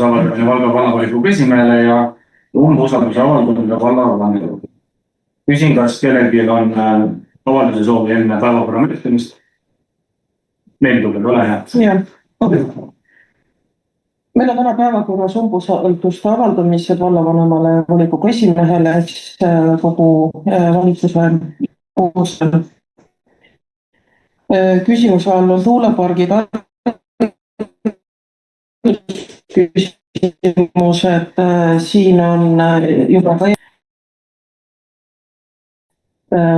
umbusalduse avaldamine Valga vallavolikogu esimehele ja umbusalduse avaldamine vallavanemale. Küsin, kas kellelgi on avalduse soovi enne päevakorra menetlemist? Meil tuleb ole hea. Meil on täna päevakorras umbusalduste avaldamised vallavanemale volikogu esimehele kogu valitsuse koostöö. Küsimuse all on tuulepargid. Küsimused siin on juba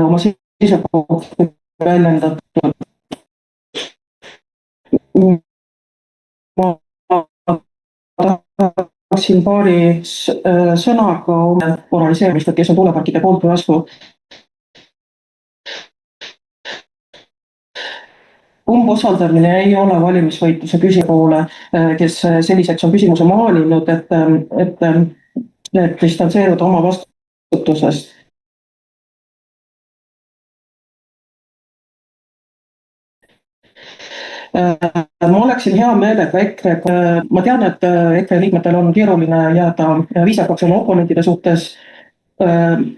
oma seisukohti väljendatud. Ma tahaksin paari sõnaga moraliseerimist, et kes on tuuleparkide poolt või vastu. Umbusaldamine ei ole valimisvõitluse küsipoole, kes selliseks on küsimuse maalinud, et distantseeruda oma vastutusest. Ma oleksin hea meelega EKRE, ma tean, et EKRE liikmetel on keeruline jääda viisakaks oma oponentide suhtes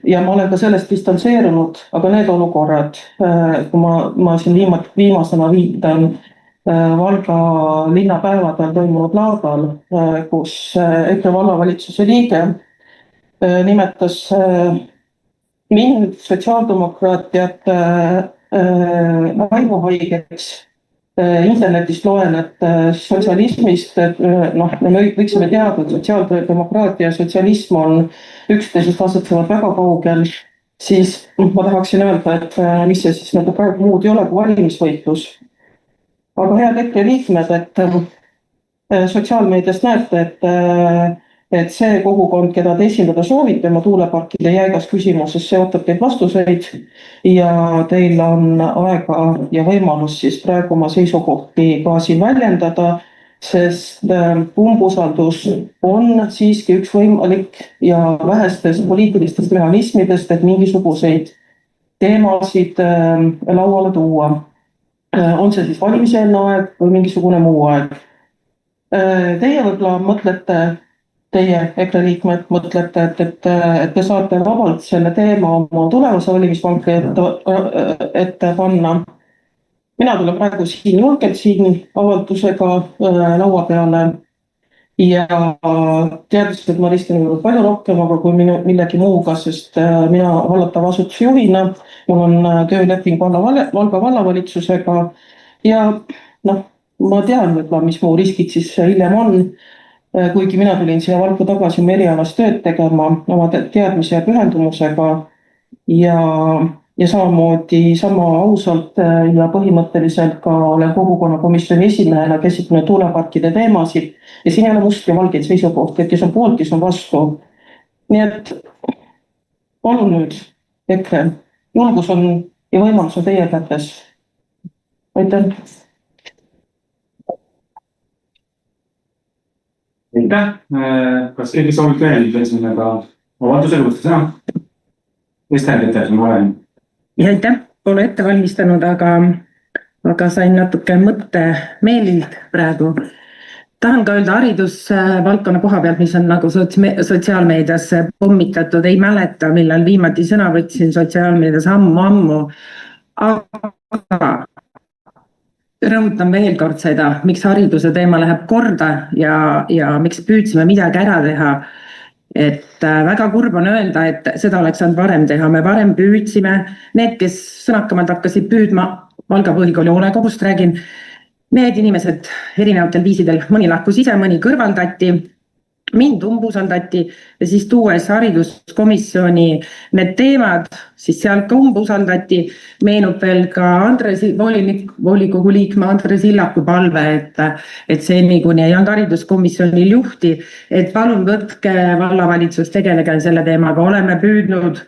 ja ma olen ka sellest distantseerunud, aga need olukorrad, kui ma siin viimasena viitan Valga linnapäevadel toimunud laadal, kus EKRE vallavalitsuse liige nimetas mind sotsiaaldemokraatiat vaimuhaigeks. Internetist loen, et sotsialismist, me võiksime teada, et sotsiaaldemokraatia ja sotsialism on üksteisest asetsevad väga kaugel, siis ma tahaksin öelda, et mis see siis nagu praegu muud ei ole kui valimisvõitlus. Aga head EKRE liikmed, et sotsiaalmeediast näete, et see kogukond, keda te esindada soovite oma tuuleparkide jäigas küsimuses, see ootab teid vastuseid ja teil on aega ja võimalus siis praegu oma seisukohti ka siin väljendada, sest umbusaldus on siiski üks võimalik ja vähestest poliitilistest mehhanismidest, et mingisuguseid teemasid lauale tuua. On see siis valimiseelne aeg või mingisugune muu aeg. Teie võib-olla mõtlete, teie EKRE liikmed mõtlete, et te saate vabalt selle teema oma tulevase valimisvankri ette panna. Mina tulen praegu siin julgelt avaldusega laua peale ja teades, et ma ristin palju rohkem, aga kui millegi muuga, sest mina hallatava asutuse juhina, mul on tööleping Valga vallavalitsusega ja ma tean, mis mu riskid siis hiljem on. Kuigi mina tulin siia Valka tagasi oma erialast tööd tegema oma teadmise ja pühendumusega ja samamoodi sama ausalt ja põhimõtteliselt ka olen kogukonnakomisjoni esimehena käsitlenud tuuleparkide teemasid ja siin ei ole must ja valgeid seisukohti, et kes on poolt, kes on vastu. Nii et palun nüüd, EKRE, julgus on ja võimalus on teie kätes. Aitäh! Aitäh! Kas keegi soovib veel esimega avalduse võtta sõna? Ester, on varem? Aitäh! Pole ette valmistanud, aga sain natuke mõttemeelilt praegu. Tahan ka öelda haridusvaldkonna koha pealt, mis on nagu sotsiaalmeedias pommitatud. Ei mäleta, millal viimati sõna võtsin sotsiaalmeedias ammu. Aga rõhutan veel kord seda, miks hariduse teema läheb korda ja miks püüdsime midagi ära teha. Et väga kurb on öelda, et seda oleks saanud varem teha. Me varem püüdsime, need, kes sõnakamalt hakkasid püüdma, Valga põhikooli hoolekogust räägin, need inimesed erinevatel viisidel, mõni lahkus ise, mõni kõrvaldati, mind umbusaldati ja siis tuues hariduskomisjoni need teemad, siis sealt ka umbusaldati, meenub veel ka volikogu liikme Andres Illaku palve, et seni kuni ei olnud hariduskomisjonil juhti, et palun võtke vallavalitsus, tegelege selle teemaga, oleme püüdnud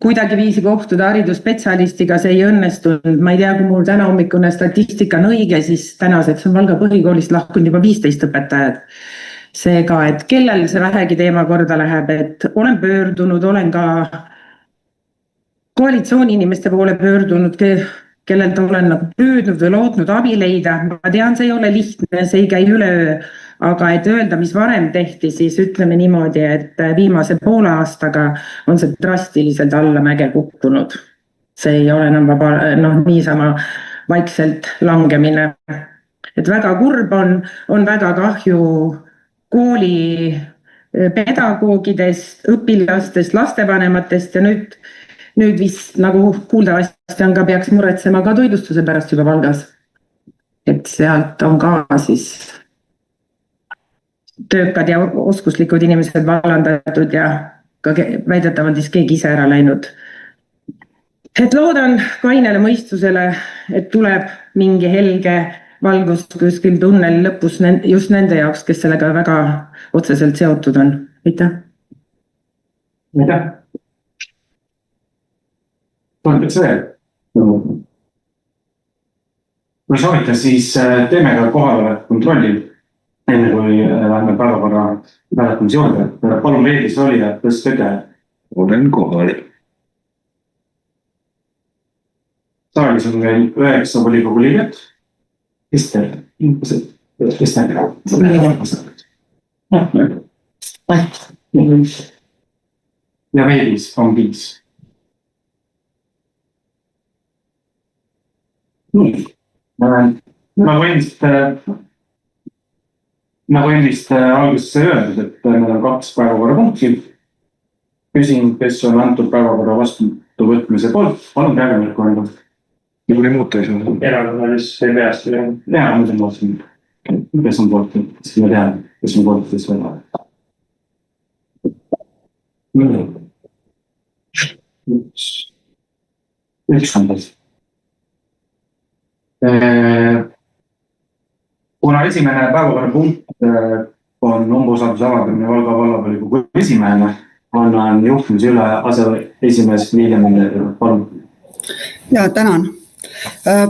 kuidagi viisi kohtuda haridusspetsialistiga, see ei õnnestunud, ma ei tea, kui mul täna hommikune statistika on õige, siis tänaseks on Valga põhikoolist lahkunud juba 15 õpetajat. Seega, et kellel see vähegi teema korda läheb, et olen pöördunud, olen ka koalitsiooni inimeste poole pöördunud, kellelt olen püüdnud või lootnud abi leida. Ma tean, see ei ole lihtne, see ei käi üleöö, aga et öelda, mis varem tehti, siis ütleme niimoodi, et viimase poole aastaga on see drastiliselt allamäge kukkunud. See ei ole enam niisama vaikselt langemine. Et väga kurb on väga kahju kooli pedagoogidest, õpilastest, lastevanematest ja nüüd vist nagu kuuldavasti on ka peaks muretsema ka toitlustuse pärast juba Valgas. Et sealt on ka siis töökad ja oskuslikud inimesed vallandatud ja ka väidetavalt siis keegi ise ära läinud. Et loodan kainele mõistusele, et tuleb mingi helge valgus kuskil tunneli lõpus just nende jaoks, kes sellega väga otseselt seotud on. Aitäh! Aitäh! Tundeks veel? Kui soovita, siis teeme ka kohaloleku kontrolli, enne kui läheme päevakorra hääletamise juurde. Palun veebis olijad, tõstke käe. Olen kohal. Saalis on veel 9 volikogu liiget. Ester. Ja veebis on 5. Nii. Nagu ennist alguses öeldud, et meil on 2 päevakorrapunkti. Küsin, kes on antud päevakorra vastuvõtmise poolt. Palun käega märku anda. Niikuinii muuta ei saa. Erakonnalis ei peast üle. Jaa, muidu ma vaatasin, kes on poolt, siis me teame, kes on poolt, kes veel. Üks on teis. Kuna esimene päevakorrapunkt on umbusalduse avaldamine Valga vallavolikogu esimehele, annan juhtimise üle aseesimees Liilemile. Palun. Ja tänan.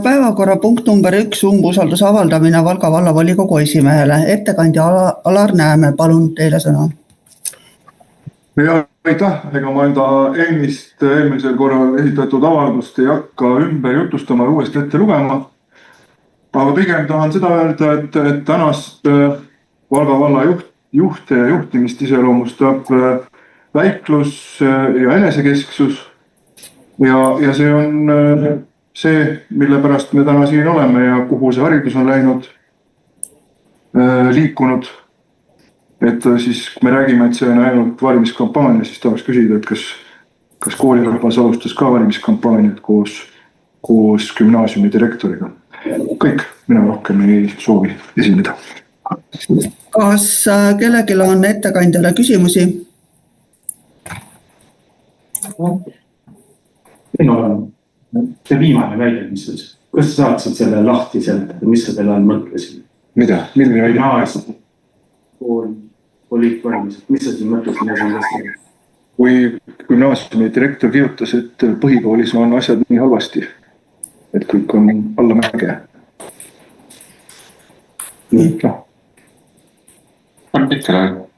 Päevakorrapunkt number 1, umbusalduse avaldamine Valga vallavolikogu esimehele. Ettekandja Alar Nääme, palun teile sõna. Ja aitäh, ega ma enda eelmisel korral esitatud avaldust ei hakka ümber jutustama ja uuesti ette lugema. Aga pigem tahan seda öelda, et tänast Valga valla juhte ja juhtimist iseloomustab väiklus ja enesekesksus. Ja see on see, mille pärast me täna siin oleme ja kuhu see haridus on läinud, liikunud. Et siis me räägime, et see on ainult valimiskampaania, siis tahaks küsida, et kas koolirahvas alustas ka valimiskampaaniat koos gümnaasiumi direktoriga. Kõik, mina rohkem ei soovi esineda. Kas kellelgi on ettekandjale küsimusi? Minul on see viimane väide, mis kas sa saaksid selle lahti seletada, mis sa teile mõtlesid? Mida? Milline väide? Poliitvalmised, mis sa siin mõtlesid? Kui gümnaasiumi direktor kirjutas, et põhikoolis on asjad nii halvasti, et kõik on allamäge.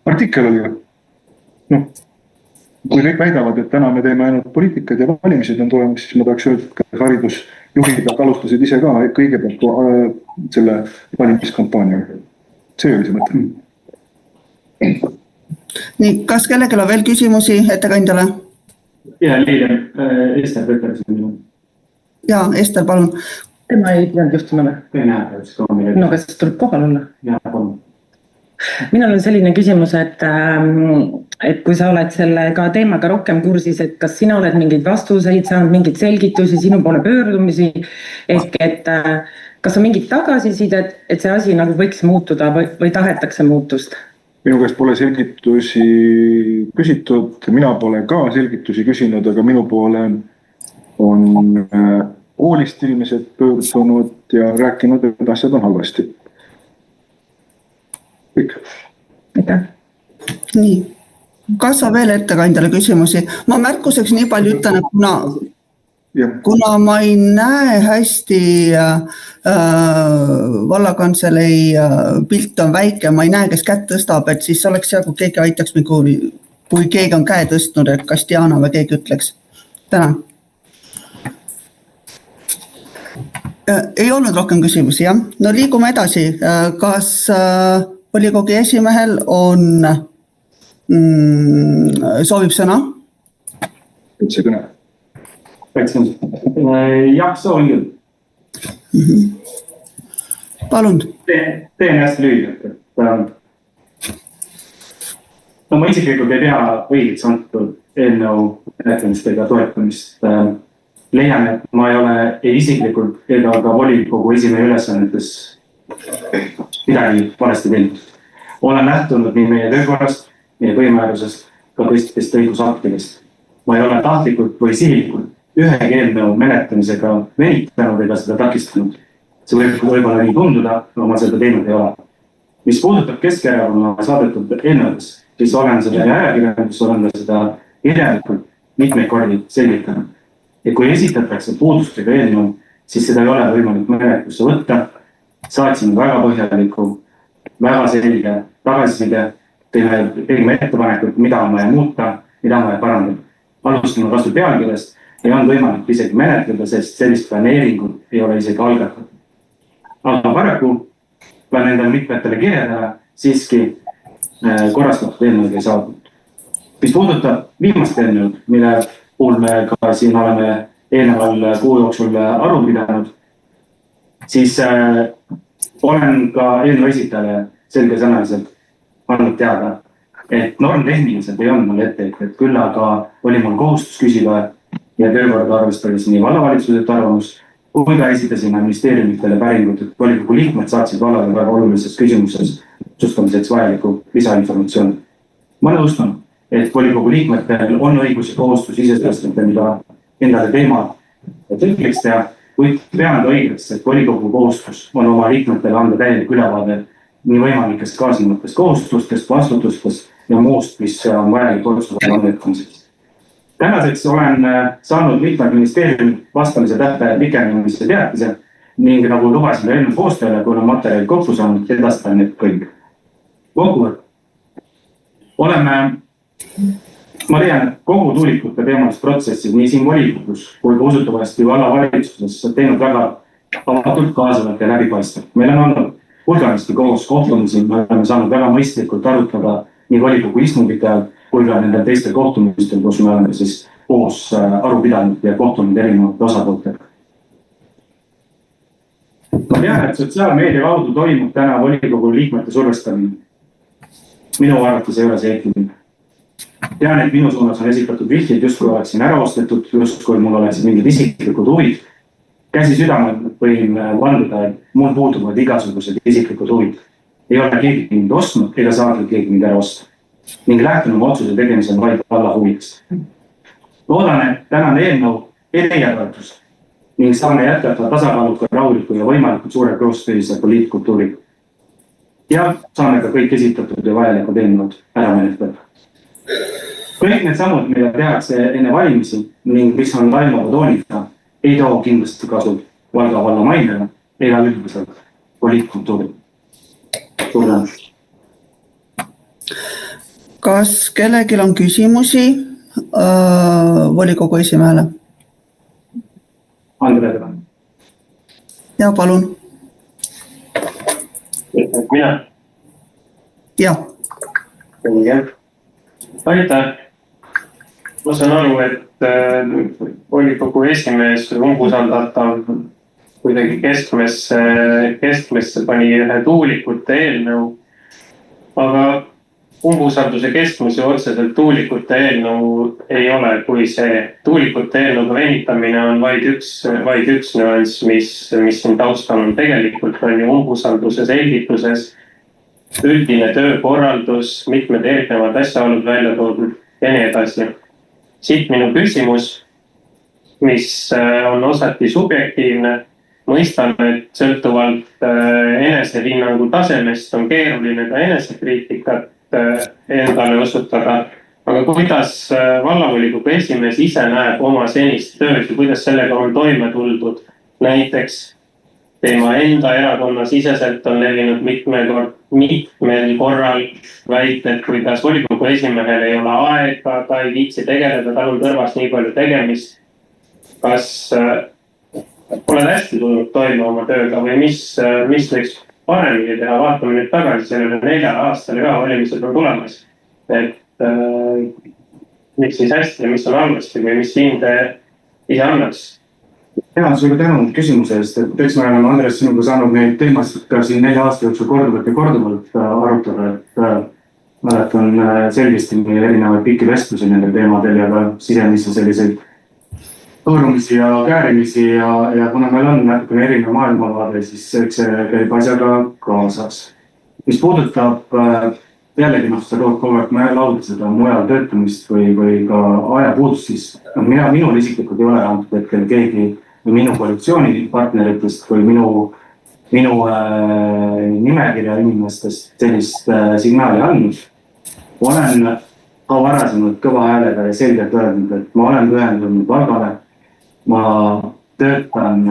Artikkel oli ju. Kui kõik väidavad, et täna me teeme ainult poliitikad ja valimised on tulemas, siis ma tahaks öelda, et haridusjuhid alustasid ise ka kõigepealt selle valimiskampaaniaga. See oli see mõte. Nii, kas kellelgi on veel küsimusi ettekandjale? Ja Liilem, Ester Pöter. Ja, Ester, palun. Ma ei pidanud juhtuma või? Ei näe, no kas tuleb kohal olla? Jaa, palun. Minul on selline küsimus, et kui sa oled sellega teemaga rohkem kursis, et kas sina oled mingeid vastuseid saanud, mingeid selgitusi, sinu poole pöördumisi, ehk et kas on mingid tagasisidet, et see asi nagu võiks muutuda või tahetakse muutust? Minu käest pole selgitusi küsitud, mina pole ka selgitusi küsinud, aga minu poole on koolist inimesed pöördunud ja rääkinud, et asjad on halvasti. Kõik. Aitäh. Nii. Kas on veel ettekandjale küsimusi? Ma märkuseks nii palju ütlen, et kuna ma ei näe hästi vallakantselei pilt on väike, ma ei näe, kes kätt tõstab, et siis oleks hea, kui keegi aitaks mind, kui keegi on käe tõstnud, et kas Diana või keegi ütleks. Tänan. Ei olnud rohkem küsimusi, jah? No liigume edasi. Kas volikogu esimehel on, soovib sõna? üldse kõne. jah, soovin küll. Palun. Teen hästi lühidalt, et no ma isiklikult ei pea õigeks antud eelnõu menetlemist ega toetamist. Leian, et ma ei ole ei isiklikult ega ka volikogu esimehe ülesannetes midagi valesti teinud. Olen lähtunud nii meie töökorrast, meie põhimäärusest, ka teistest õigusaktidest. Ma ei ole tahtlikult või sihilikult ühegi eelnõu menetlemisega venitanud ega seda takistanud. See võib võib-olla nii tunduda, aga ma seda teinud ei ole. Mis puudutab Keskerakonna saadetud eelnõudes, siis olen seda ajakirjandus, olen seda kirjalikult mitmeid kordi selgitanud. Ja kui esitatakse puudustega eelnõu, siis seda ei ole võimalik menetlusse võtta. Saatsime väga põhjaliku, väga selge tagasiside, tegime ettepanekut, mida on vaja muuta, mida on vaja parandada. Alustame vastu pealkirjast ja on võimalik isegi menetleda, sest sellist planeeringut ei ole isegi algatatud. Aga paraku pean endale mitmetele kirjadele siiski korrastatud eelnõud ei saadud. Mis puudutab viimast eelnõud, mille puhul me ka siin oleme eelneval kuu jooksul aru pidanud, siis olen ka eelnõu esitajale selgesõnaliselt andnud teada, et normtehniliselt ei olnud mul etteheiteid, küll aga oli mul kohustus küsida ja töökorda arvestades nii vallavalitsused arvamus, kui ka esitasime ministeeriumitele päringud, et volikogu liikmed saatsid vallale väga olulises küsimuses otsustamiseks vajaliku lisainformatsiooni. Ma nõustun, et volikogu liikmetel on õigus ja kohustus iseseisvalt endale teema tõlkeks teha, kuid pean õigeks, et volikogu kohustus on oma liikmetele anda täielik ülevaade nii võimalikest kaasnevatest kohustustest, vastutustest ja muust, mis on vajalik otsuse langetamiseks. Tänaseks olen saanud mitmed ministeeriumid vastamise tähtaja pikenemise teatise ning nagu lubasin eelnõu koostajale, kui on materjalid kokku saanud, edastan need kõik. Kokkuvõtt. Ma tean, et kogu tuulikute teemalised protsessid nii siin volikogus kui ka usutavasti vallavalitsuses teinud väga avatult, kaasavalt ja läbipaistvalt. Meil on olnud hulganisti koos kohtumisi, me oleme saanud väga mõistlikult arutada nii volikogu istungite ajal kui ka nendel teistel kohtumistel, kus me oleme siis koos aru pidanud ja kohtunud erinevate osapooltega. Ma tean, et sotsiaalmeedia kaudu toimub täna volikogu liikmete survestamine. Minu arvates ei ole see eetiline. Tean, et minu suunas on esitatud vihjeid, justkui oleksin ära ostetud, justkui mul oleksid mingid isiklikud huvid. Käsi südamel võin vanduda, et mul puuduvad igasugused isiklikud huvid. Ei ole keegi mind ostnud ega saagi keegi mind ära osta. Ning lähtun otsuse tegemisel vaid valla huvidest. Loodan, et tänane eelnõu ei leia toetust ning saame jätkata tasakaaluka, rahuliku ja võimalikult suure koostööise poliitkultuuri. Ja saame ka kõik esitatud ja vajalikud eelnõud ära menetleda. Kõik need sammud, mida tehakse enne valimisi ning mis on laimava tooniga, ei too kindlasti kasu Valga valla mainele ega üldiselt poliitkultuuri. Suur tänu. Kas kellelgi on küsimusi volikogu esimehele? Andre Tõra. Ja, palun. Mina? Ja. Aitäh. Ma saan aru, et volikogu esimees umbusaldatav kuidagi keskmesse pani ühe tuulikute eelnõu, aga umbusalduse keskmise otseselt tuulikute eelnõu ei ole, kui see tuulikute eelnõuga venitamine on vaid üks nüanss, mis siin taustal on tegelikult on ju umbusalduse selgituses, üldine töökorraldus, mitmed erinevad asjaolud välja toodud ja nii edasi. Siit minu küsimus, mis on osati subjektiivne, mõistan, et sõltuvalt enesehinnangu tasemest on keeruline ka enesekriitikat endale osutada, aga kuidas vallavolikogu esimees ise näeb oma senist tööd ja kuidas sellega on toime tuldud? Näiteks tema enda erakonna siseselt on levinud mitmel korral väited, kuidas volikogu esimehel ei ole aega, ta ei viitsi tegeleda, tal on kõrvas nii palju tegemist. Kas oled hästi tulnud toime oma tööga või mis võiks paremini teha, vaatame nüüd tagasi sellele 4 aastale ka, valimised on tulemas. Et miks siis hästi ja mis on halvasti või mis hinde ise annaks? Hea, sulle tänu küsimuse eest, et eks me oleme Andres sinuga saanud neid teemasid ka siin 4 aasta jooksul korduvalt arutada, et mäletan selgesti meie erinevaid pikki vestlusi nendel teemadel ja ka sisemisi selliseid hõõrumisi ja käärimisi ja kuna meil on natukene erinev maailmavaade, siis eks see käib asjaga kaasas. Mis puudutab jällegi sa tood kogu aeg lauda seda mujal töötamist või ka ajapuudust, siis minul isiklikult ei ole antud hetkel keegi või minu koalitsioonipartneritest või minu nimekirja inimestest sellist signaali andnud. Olen ka varasemalt kõva häälega ja selgelt öelnud, et ma olen pühendunud Valgale. Ma töötan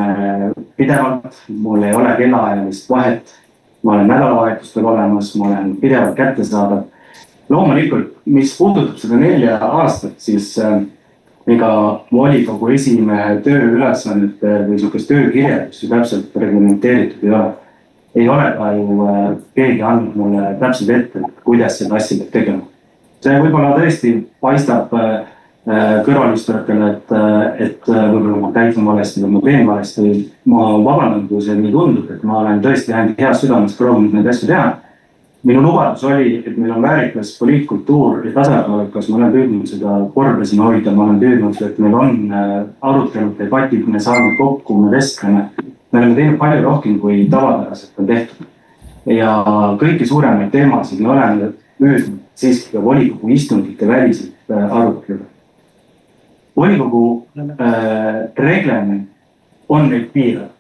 pidevalt, mul ei ole kellaajalist vahet. Ma olen nädalavahetustel olemas, ma olen pidevalt kättesaadav. Loomulikult, mis puudutab seda 4 aastat, siis ega volikogu esimehe tööülesannete või niisugust töökirjeldust ju täpselt reglementeeritud ei ole. Ei ole ka ju keegi andnud mulle täpselt ette, kuidas seda asja peab tegema. See võib-olla tõesti paistab kõrvalistujatele, et võib-olla ma käisin valesti või ma teen valesti. Ma vabandan, kui see nii tundub, et ma olen tõesti ainult heas südames proovinud neid asju teha. Minu lubadus oli, et meil on väärikas poliitkultuur ja tasakaalukas. Ma olen püüdnud seda korda siin hoida, ma olen püüdnud, et meil on arutelud, debatid, me saame kokku, me vestleme. Me oleme teinud palju rohkem, kui tavapäraselt on tehtud. Ja kõiki suuremaid teemasid me oleme püüdnud siiski ka volikogu istungite väliselt arutleda. Volikogu reglement on nüüd piirav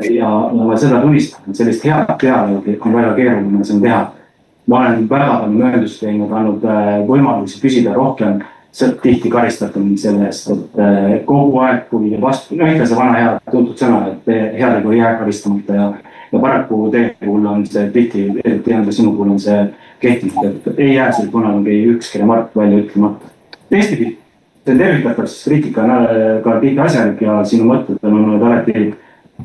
ja ma seda tunnistan, et sellist head dialoogi on väga keeruline siin teha. Ma olen väga palju mööndust teinud, andnud võimalusi küsida rohkem, tihti karistatud selle eest, et kogu aeg, kui vastu, ikka see vana hea tuntud sõna, et head ei jää karistamata ja paraku teie puhul on see tihti, eriti sinu puhul on see kehtinud, et ei jää seal kunagi ükski remark välja ütlemata. Teistpidi, see tervitatakse, sest kriitika on ka tihti asjalik ja sinu mõtted on olnud alati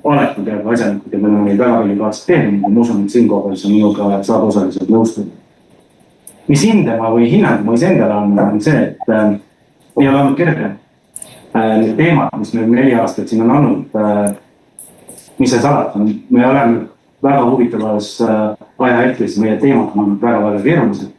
peaaegu asjalikud ja me oleme neid väga palju aktsepteerinud ja ma usun, et siin kogu see minuga saab osaliselt nõustuda. Mis hindama või hinnang ma iseendale on see, et ei ole olnud kerge. Need teemad, mis meil 4 aastat siin on olnud, mis see salata on, me oleme väga huvitavas ajahetkes, meie teemad on olnud väga keerulised.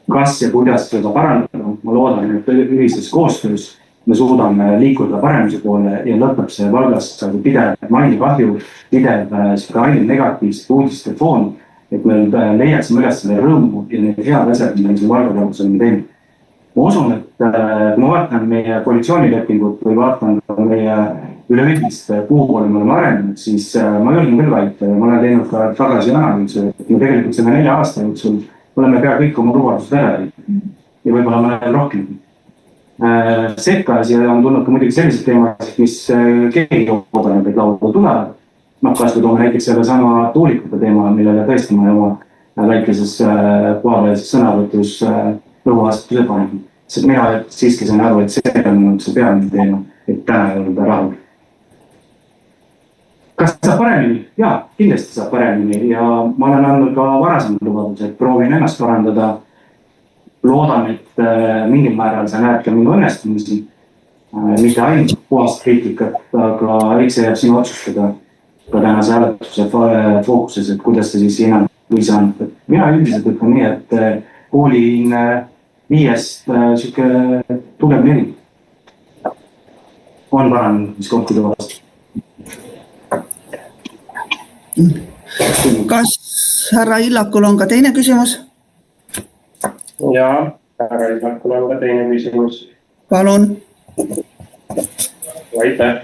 Kas ja kuidas seda parandada, ma loodan, et ühises koostöös me suudame liikuda paremise poole ja lõpeb see Valgast pidev mainikahju, pidev ainult negatiivsed uudiste foon, et me leiaksime üles selle rõõmu ja need head asjad, mida me Valgakogus oleme teinud. Ma usun, et kui ma vaatan meie koalitsioonilepingut või vaatan meie üleüldist kuhu poole me oleme arenenud, siis ma julgen küll väita ja ma olen teinud ka tagasi analüüsi, et me tegelikult selle 4 aasta jooksul oleme pea kõik oma lubadused ära ja võib-olla me oleme rohkem. Sekka siia on tulnud ka muidugi sellised teemasid, mis keegi oodanud, et lauda tulevad. Kas või toome näiteks selle sama tuulikute teema, millele tõesti ma oma väikeses kohapealses sõnavõtus rõhuasetuse panen. Sest mina siiski sain aru, et see on see peamine teema, et täna ei olnud rahul. Kas saab paremini? Jaa, kindlasti saab paremini ja ma olen andnud ka varasemad lubadused, et proovin ennast parandada. Loodan, et mingil määral sa näed ka mingi õnnestumisi, mitte ainult puhast kriitikat, aga eks see jääb sinu otsustada ka tänase hääletuse fookuses, et kuidas see siis hinnang või saan. Mina üldiselt ütlen nii, et koolin 5-st siuke tugev 4. On paranenud, mis kohtade vastu. Kas härra Illakul on ka teine küsimus? Jaa, härra Illakul on ka teine küsimus. Palun. Aitäh.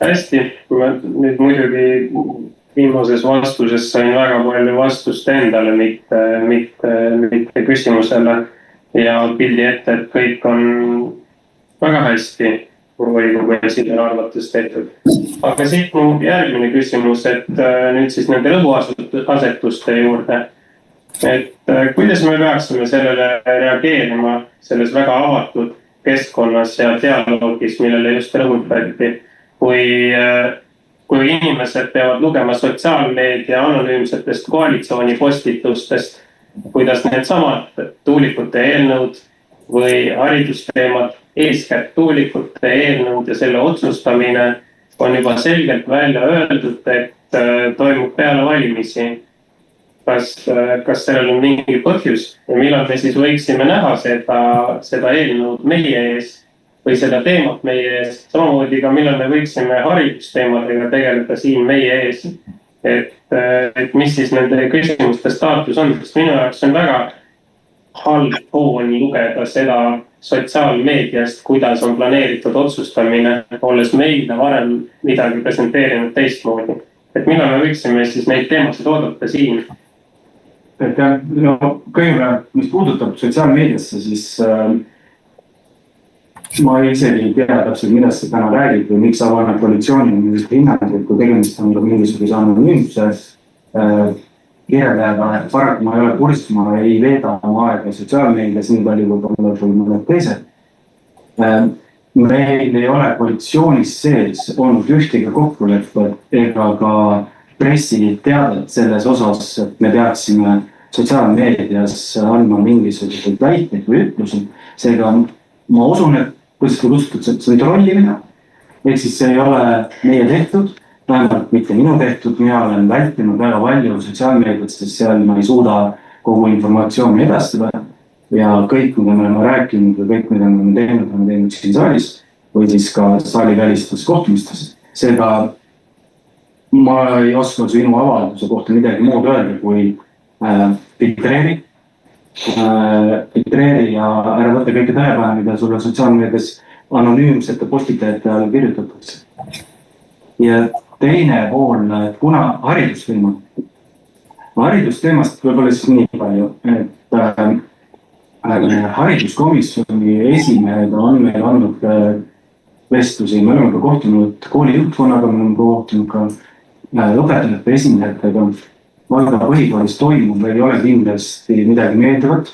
Hästi, ma nüüd muidugi viimases vastuses sain väga palju vastust endale, mitte küsimusele ja pildi ette, et kõik on väga hästi volikogu esimehe arvates tehtud. Aga siit mu järgmine küsimus, et nüüd siis nende rõhuasetuste juurde. Et kuidas me peaksime sellele reageerima selles väga avatud keskkonnas ja dialoogis, millele just rõhutati, kui kui inimesed peavad lugema sotsiaalmeedia anonüümsetest koalitsioonipostitustest, kuidas needsamad tuulikute eelnõud või haridusteemad, eeskätt tuulikute eelnõud ja selle otsustamine on juba selgelt välja öeldud, et toimub peale valimisi. Kas sellel on mingi põhjus ja millal me siis võiksime näha seda eelnõud meie ees või seda teemat meie ees, samamoodi ka millal me võiksime haridusteemadega tegeleda siin meie ees, et mis siis nende küsimuste staatus on, sest minu jaoks on väga halb foon lugeda seda sotsiaalmeediast, kuidas on planeeritud otsustamine, olles meile varem midagi presenteerinud teistmoodi. Et millal me võiksime siis neid teemasid oodata siin? Et no, kõigepealt, mis puudutab sotsiaalmeediasse, siis ma isegi ei tea täpselt, millest see täna räägib või miks avaneb koalitsiooni mingist hinnangud, kui tegemist on mingisuguse anonüümse kirjeldajaga. Paraku ma ei ole kursis, ma ei veeda oma aega sotsiaalmeedias nii palju võib-olla kui mõned teised. Meil ei ole koalitsioonis sees olnud ühtegi kokkulepet ega ka pressiteadet selles osas, et me peaksime sotsiaalmeedias andma mingisuguseid väiteid või ütlusi. Seega ma usun, et kuidas te kutsutud, see on trollimine. Ehk siis see ei ole meie tehtud, vähemalt mitte minu tehtud. Mina olen vältinud väga palju sotsiaalmeediat, sest seal ma ei suuda kogu informatsiooni edastada. Ja kõik, mida me oleme rääkinud ja kõik, mida me teinud siin saalis või siis ka saali välistes kohtumistes. Seega ma ei oska sinu avalduse kohta midagi muud öelda kui filtreeri ja ära võtta kõike tähelepanu, mida sulle sotsiaalmeedias anonüümsete postitajate all kirjutatakse. Ja teine pool, kuna haridusteemast võib-olla siis nii palju, et hariduskomisjoni esimehed on meil andnud vestlusi, me oleme ka kohtunud kooli juhtkonnaga, me oleme kohtunud ka õpetajate esindajatega. Valga põhikoolis toimub, ei ole kindlasti midagi meeldivat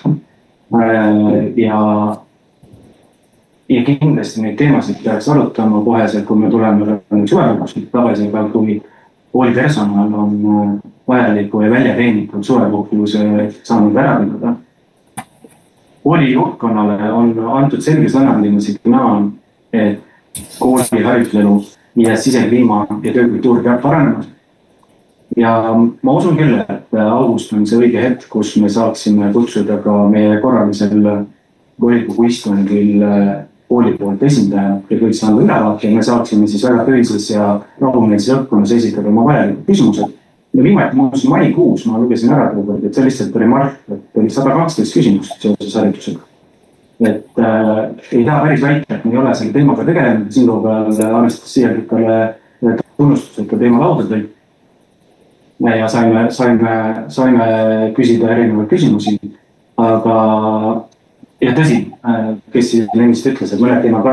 ja kindlasti neid teemasid peaks arutama koheselt, kui me tuleme suvepuhkuselt tagasi, aga kui koolipersonal on vajaliku ja välja teenitud suvepuhkuse saanud ära pidada. Kooli juhtkonnale on antud selge sõnaline signaal, et kooli hariduslelu ja sisekliima ja töökultuur peab paranema. Ja ma usun küll, et august on see õige hetk, kus me saaksime kutsuda ka meie korralisel volikogu istungil kooli poolt esindaja ja kõik saanud ülevaate ja me saaksime siis väga töises ja rahumeelses õhkkonnas esitada oma vajalikud küsimused. Ja viimati maikuus ma lugesin ära, et see lihtsalt oli mark, et oli 112 küsimust seoses haridusega. Et ei taha päris väita, et me ei ole selle teemaga tegelenud, siin loo peal arvestades siiakale tunnustusega teema lauda tõi. Ja saime küsida erinevaid küsimusi, aga ja tõsi, kes ennist ütles, et mõned teemad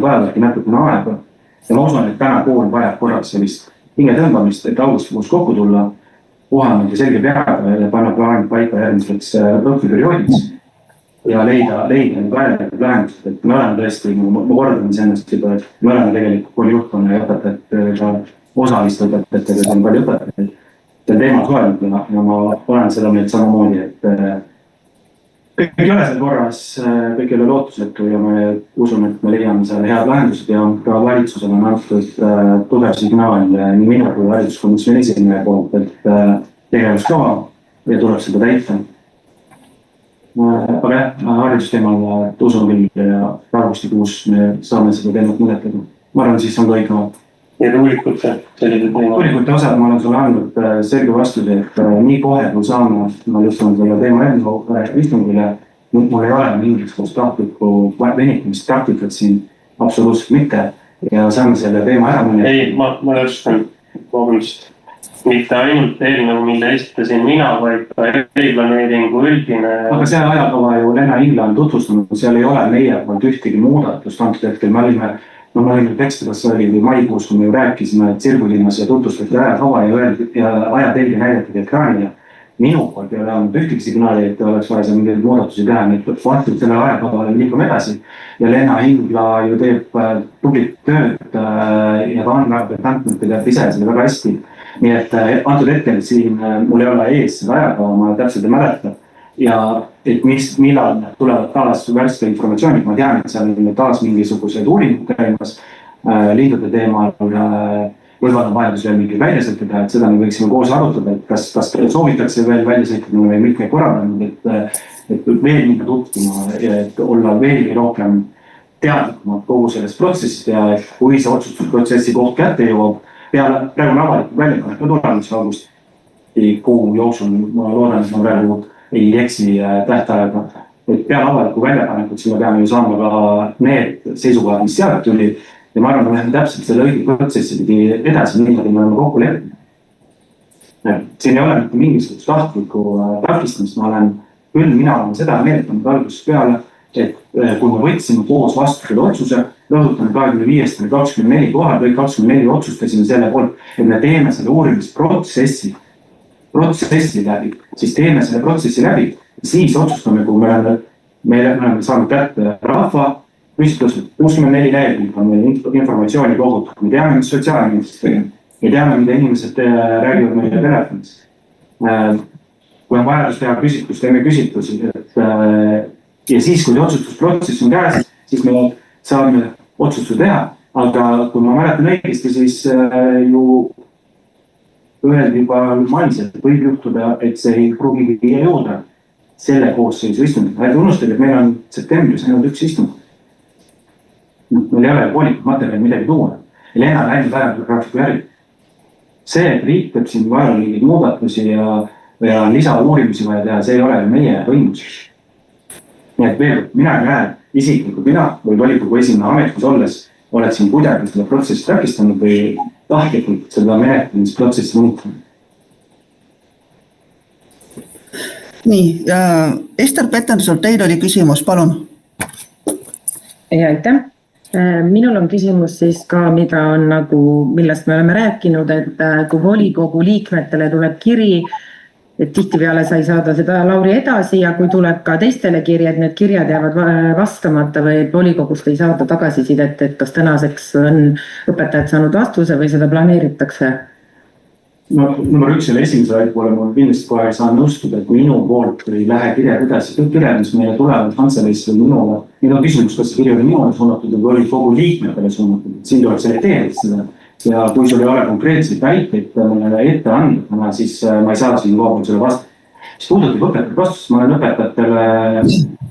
vajavadki natukene aega ja ma usun, et täna kool vajab korraks sellist hingetõmbamist, et augustikuus kokku tulla, puhanud ja selge peaga ja panna plaanid paika järgmiseks õppeperioodiks ja leida vajalikud lahendused, et me oleme tõesti, ma kordan ennast juba, et me oleme tegelikult kooli juhtkonna ja õpetajatega osaliste õpetajatega, see on palju õpetajaid. See teema suhelnud ja ma olen seda meelt samamoodi, et kõik ei ole seal korras, kõik ei ole lootusetu ja me usun, et me leiame seal head lahendused ja ka valitsusel on antud tugev signaal nii minu kui hariduskomisjoni esimehe poolt, et tegevuskava ja tuleb seda täita. Aga jah, haridusteemal usun küll ja augustikuus me saame seda teemat mõnetleda. Ma arvan, siis on kõik ja tuulikute sellised teemad. Tuulikute osad ma olen sulle andnud selge vastuse, et nii kohe, kui saame, ma lihtsalt selle teema istungile, mul ei ole mingisugust tahtlikku venitamist praktikat siin, absoluutselt mitte ja saame selle teema ära mõne. Ei, ma lõstan, vabandust, mitte ainult eelnõu, mille esitasin mina, vaid ka eriplaneeringu üldine. Aga see ajakava ju Lena Ingla on tutvustanud, seal ei ole meie poolt ühtegi muudatust antud hetkel, me olime teksti, kas see oli maikuus, kui me rääkisime tsirgulinnas ja tutvustati ajakava ja ajatelgi näidetigi ekraanile. minu poolt ei ole olnud ühtegi signaali, et oleks vaja seal mingeid muudatusi teha, nii et vastavalt selle ajakavale liigume edasi. Ja Lenna Hingla ju teeb tublit tööd ja ta on väga täntnud, ta teab ise seda väga hästi. Nii et antud hetkel siin mul ei ole ees seda ajakava, ma täpselt ei mäleta. Ja et millal tulevad taas värske informatsioonid, ma tean, et seal on taas mingisugused uuringud käimas liidude teemal, võib-olla vajadus veel mingi väljasõitu teha, et seda me võiksime koos arutada, et kas soovitakse veel väljasõitud või mitmeid korraldanud, et veel minna tutvuma ja et olla veelgi rohkem teadlikumad kogu sellest protsessist ja kui see otsustusprotsessi koht kätte jõuab, praegu on avalikult väljapanek ka tulemus augusti kuu jooksul, ma loodan, et ma praegu ei eksi tähtaega, et peale avalikku väljapanekut, siis me peame ju saama ka need seisukohad, mis sealt tuli. Ja ma arvan, et me läheme täpselt selle õige protsessi pidi edasi, niimoodi me oleme kokku leppinud. Siin ei ole mitte mingisugust tahtlikku takistamist, mina olen seda meeltanud algusest peale, et kui me võtsime koos vastu selle otsuse, rõhutame 25-24 kohal, kõik 24 otsustasime selle poolt, et me teeme selle uurimisprotsessi läbi, siis teeme selle protsessi läbi, siis otsustame, kui me oleme saanud kätte rahva, küsitlused 64 lehekülge on meil informatsiooni kogutud. Me teame, mis sotsiaalministrid tegema. Me teame, mida inimesed räägivad meile telefonis. Kui on vajadus teha küsitlus, teeme küsitlusi. Ja siis, kui otsustusprotsess on käes, siis me saame otsustuse teha. Aga kui ma mäletan õigesti, siis ju öeldi juba mainiselt, võib juhtuda, et see ei pruugigi jõuda selle koosseisu istungit. Ärge unustage, et meil on septembris ainult üks istung. Meil ei ole koolitud materjali midagi tuua. Lenna läinud ajagraafiku järgi. See, et riik teeb siin vajalikke muudatusi ja lisauurimusi vaja teha, see ei ole meie võimus. Nii et veel, mina ei näe isiklikult või volikogu esimehe ametis olles oleksin kuidagi seda protsessi takistanud või tahtlikult seda menetlemisprotsessi muutnud. Nii, Ester Peterson, teil oli küsimus, palun. Ja aitäh. Minul on küsimus siis ka, mida on millest me oleme rääkinud, et kui volikogu liikmetele tuleb kiri, et tihtipeale sa ei saada seda Lauri edasi ja kui tuleb ka teistele kirjad, need kirjad jäävad vastamata või volikogust ei saada tagasisidet, et kas tänaseks on õpetajad saanud vastuse või seda planeeritakse? Number 1 selle esimese väitpoole mul kindlasti kohe ei saa nõustuda, et minu poolt ei lähe kirjad edasi. Kõik kirjad, mis meile tulevad kantseleisse või minule, nüüd on küsimus, kas see kirja oli minule suunatud või oli kogu liikmetele suunatud. Siin tuleb selekteerida seda. Ja kui sul ei ole konkreetseid väiteid ette andma, siis ma ei saa siin kogu selle vastu. Mis puudutab õpetajate vastust, ma olen õpetajatele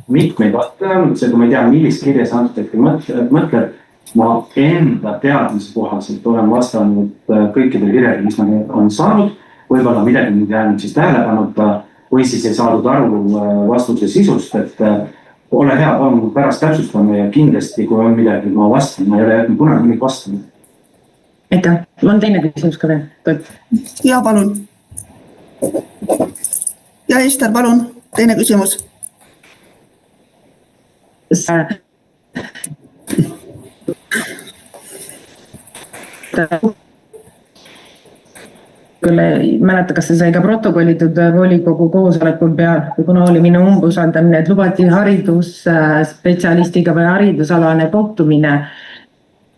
mitmeid vastanud, seda ma ei tea, millist kirja sa mõtled. Ma enda teadmise kohaselt olen vastanud kõikidele kirjadele, mis nad on saanud, võib-olla midagi nüüd jäänud siis tähelepanuta või siis ei saadud aru vastuse sisust, et ole hea, palun pärast täpsustame ja kindlasti, kui on midagi, ma vastan, ma ei ole jätnud kunagi midagi vastanud. Aitäh, mul on teine küsimus ka veel. Ja, palun. Ja, Ester, palun, teine küsimus. Küll ei mäleta, kas see sai ka protokollitud volikogu koosolekul peal, kuna oli minu umbusaldamine, et lubati haridusspetsialistiga või haridusalane kohtumine.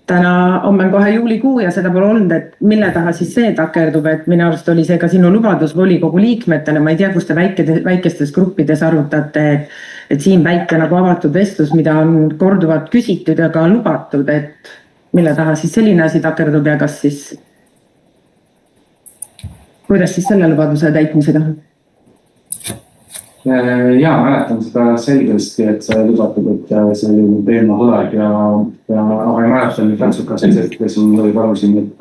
Täna on meil kohe juulikuu ja seda pole olnud, et mille taha siis see takerdub, et minu arust oli see ka sinu lubadus volikogu liikmetele. Ma ei tea, kus te väikestes gruppides arutate, et siin väike avatud vestlus, mida on korduvalt küsitud ja ka lubatud, et mille taha siis selline asi takerdub ja kas siis, kuidas siis selle lubaduse täitmisega? Jaa, mäletan seda selgesti, et sa lubatud, et see oli teema hõlag aga ei mäletan nüüd täpselt esitlesin või palusin, et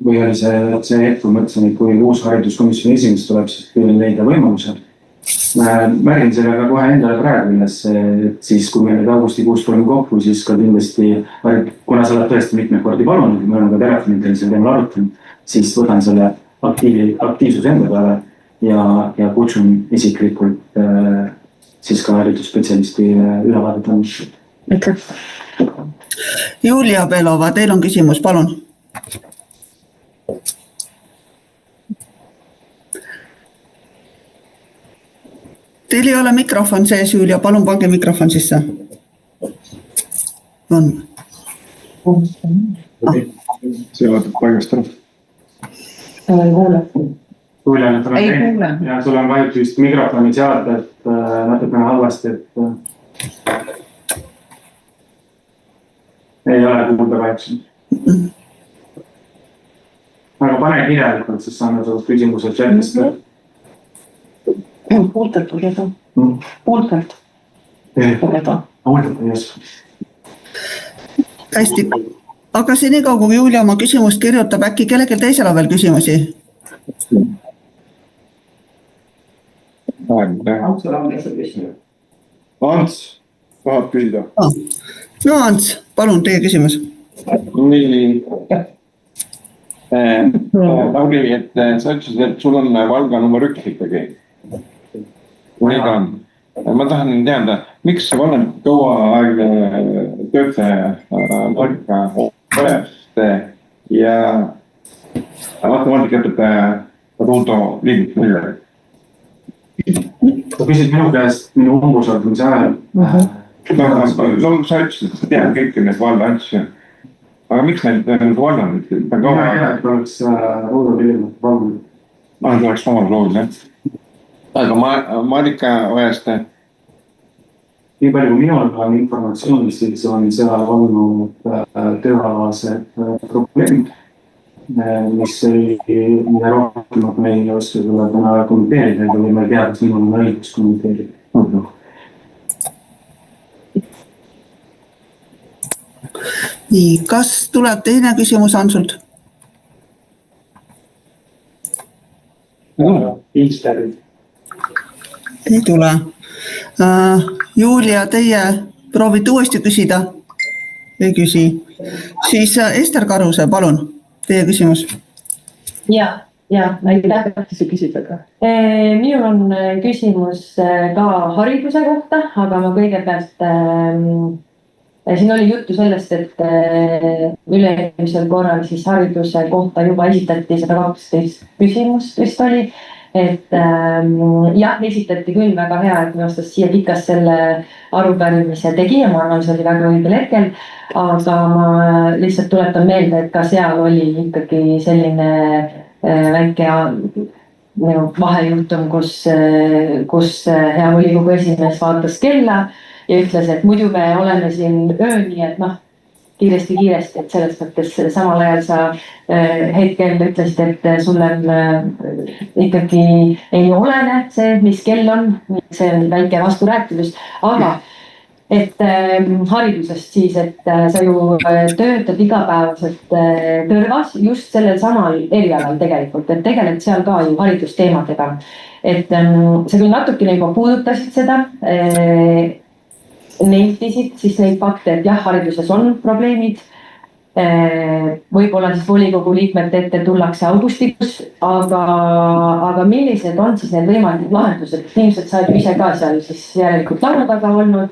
või oli see hetk, kui mõtlesin, et kui uus hariduskomisjoni esimees tuleb, siis püüan leida võimaluse. Märgin sellega kohe endale praegu üles, et siis kui me nüüd augustikuus tuleme kokku, siis ka kindlasti, kuna sa oled tõesti mitmeid kordi palunud, me oleme ka telefonidel selle teemal arutanud, siis võtan selle aktiivsuse enda peale ja kutsun isiklikult siis ka haridusspetsialisti ülevaadet. Aitäh. Julia Belova, teil on küsimus, palun. Teil ei ole mikrofon sees, Julia, palun pange mikrofon sisse. On. see vaatab paigast ära. ei kuule. Julia, Ei kuule. ja sul on kahjuks vist mikrofoni seada, et natukene halvasti, et ei ole kuulda kahjuks. Aga pane kirjalikult, siis saame sul küsimused chatist. Pooltelt lugeda. Pooltelt lugeda. Hästi. Aga senikaua, kui Julia oma küsimust kirjutab, äkki kellelgi teisel on veel küsimusi? Ants, tahad küsida? No Ants, palun teie küsimus. Nii. Lauri, et sa ütlesid, et sul on Valga number 1 ikkagi. Või ta on? Ma tahan teada, miks see valem kauaaegne töötaja Valga OEFT ja matemaatikaõpetaja Ruudo Lind millegi? Sa küsid minu käest minu umbusaldamise ajal. No sa ütlesid, et sa tead kõiki neid valda asju. Aga miks need vallanud? Mina ei tea, et oleks Ruudo Lind valnud. See oleks omal loogil, jah. Aga Marika Ojaste? Nii palju kui minul on informatsiooni, siis on seal olnud tööalased probleemid, mis mida rohkem me ei oska sulle täna kommenteerida, või me ei tea, et minul on õigus kommenteerida. Nii, kas tuleb teine küsimus Ansult? Ei tule. Julia, teie proovite uuesti küsida? Ei küsi. Siis Ester Karuse, palun, teie küsimus. Ja, aitäh. Minul on küsimus ka hariduse kohta, aga ma kõigepealt, siin oli juttu sellest, et üle-eelmisel korral siis hariduse kohta juba esitati 112 küsimust vist oli. Et jah, esitati küll väga hea, et minu aastast Siia Kikas selle arupärimise tegi ja ma arvan, see oli väga õigel hetkel, aga ma lihtsalt tuletan meelde, et ka seal oli ikkagi selline väike vahejuhtum, kus hea volikogu esimees vaatas kella ja ütles, et muidu me oleme siin ööni, et kiiresti, et selles mõttes samal ajal sa hetkel ütlesid, et sulle ikkagi ei olene see, mis kell on, see on väike vasturääkivus, aga et haridusest siis, et sa ju töötad igapäevaselt Tõrvas just sellel samal erialal tegelikult, et tegeled seal ka ju haridusteemadega. Et sa küll natukene juba puudutasid seda, nentisid siis neid fakte, et jah, hariduses on probleemid, võib-olla siis volikogu liikmete ette tullakse augustikus, aga millised on siis need võimalikud lahendused, ilmselt sa oled ju ise ka seal siis järelikult laua taga olnud,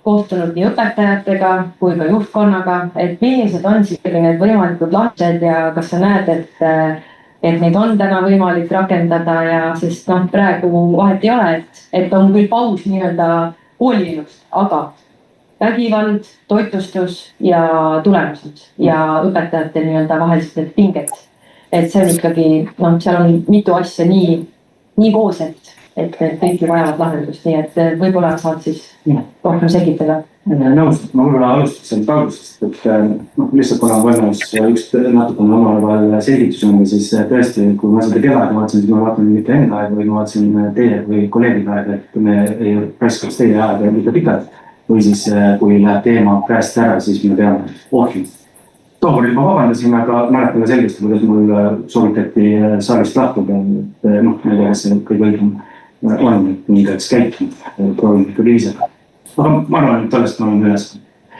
kohtunud nii õpetajatega kui ka juhtkonnaga, et millised on siis need võimalikud lahendused ja kas sa näed, et neid on täna võimalik rakendada ja sest praegu vahet ei ole, et on küll paus nii-öelda koolielust, aga vägivald, toitlustus ja tulemused ja õpetajate nii-öelda vahelised pinged. Et see on ikkagi, seal on mitu asja nii koos, et kõiki vajavad lahendust, nii et võib-olla saad siis rohkem selgitada. Nõustad, ma võib-olla alustan sealt algusest, et lihtsalt kuna võimalus üks natukene omavahel selgitusega, siis tõesti, kui ma seda kevadel vaatasin, siis ma vaatan mitte enda aega või ma vaatasin teie või kolleegide aega, et me ei raskaks teie aega mitte pikalt või siis kui läheb teema käest ära, siis me peame ohjima. Tookord ma vabandasin, aga mäletan ka selgesti, kuidas mul soovitati saalist lahkuda, et ma ei tea, kas see kõik õigem on, et nii peaks käituma, proovin ikka kriisega. Aga ma arvan, et tollest ma olen üles.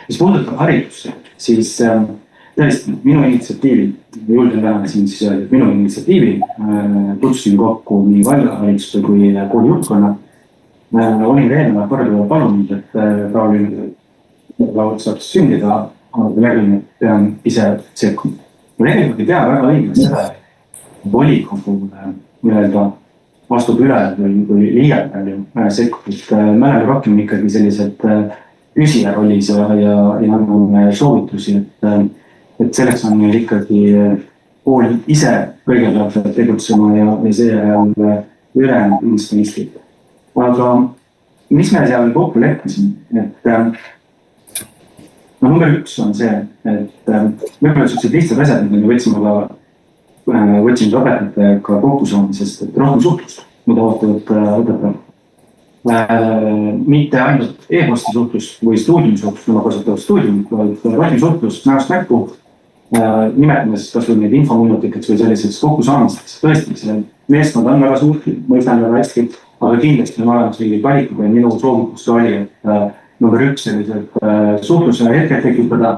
Mis puudutab haridusse, siis tõesti minu initsiatiivi, julgen täna siin siis öelda, et minu initsiatiivi kutsusin kokku nii Valga hariduse kui kooli juhtkonna. Olin eelnevalt korduvalt palunud, et laud saaks sündida, aga järgmine pean ise sekkuma. Ma tegelikult ei pea väga õigelt seda volikogu nii-öelda astub üle või liialt palju sekkub, et me oleme rohkem ikkagi sellised küsija rollis ja anname soovitusi, et selleks on meil ikkagi kool ise kõigepealt tegutsema ja seejärel ülejäänud ministrid. Aga mis me seal kokku leppisime, et number 1 on see, et võib-olla sellised lihtsad asjad, mida me võtsime õpetajatega kokku saama, sest et rohkem suhtlust, mida ootavad õpetajad. Mitte ainult e-posti suhtlust või stuudiumi suhtlust, nagu kasutavad stuudiumit, vaid rohkem suhtlust näost näkku, nimetades kas või neid infominutiteks või selliseks kokkusaamisteks. Tõesti, see meeskond on väga suur, mõistan väga hästi, aga kindlasti on olemas mingid valikud ja minu soovitus oli, et number 1 sellised suhtluse hetked tekitada,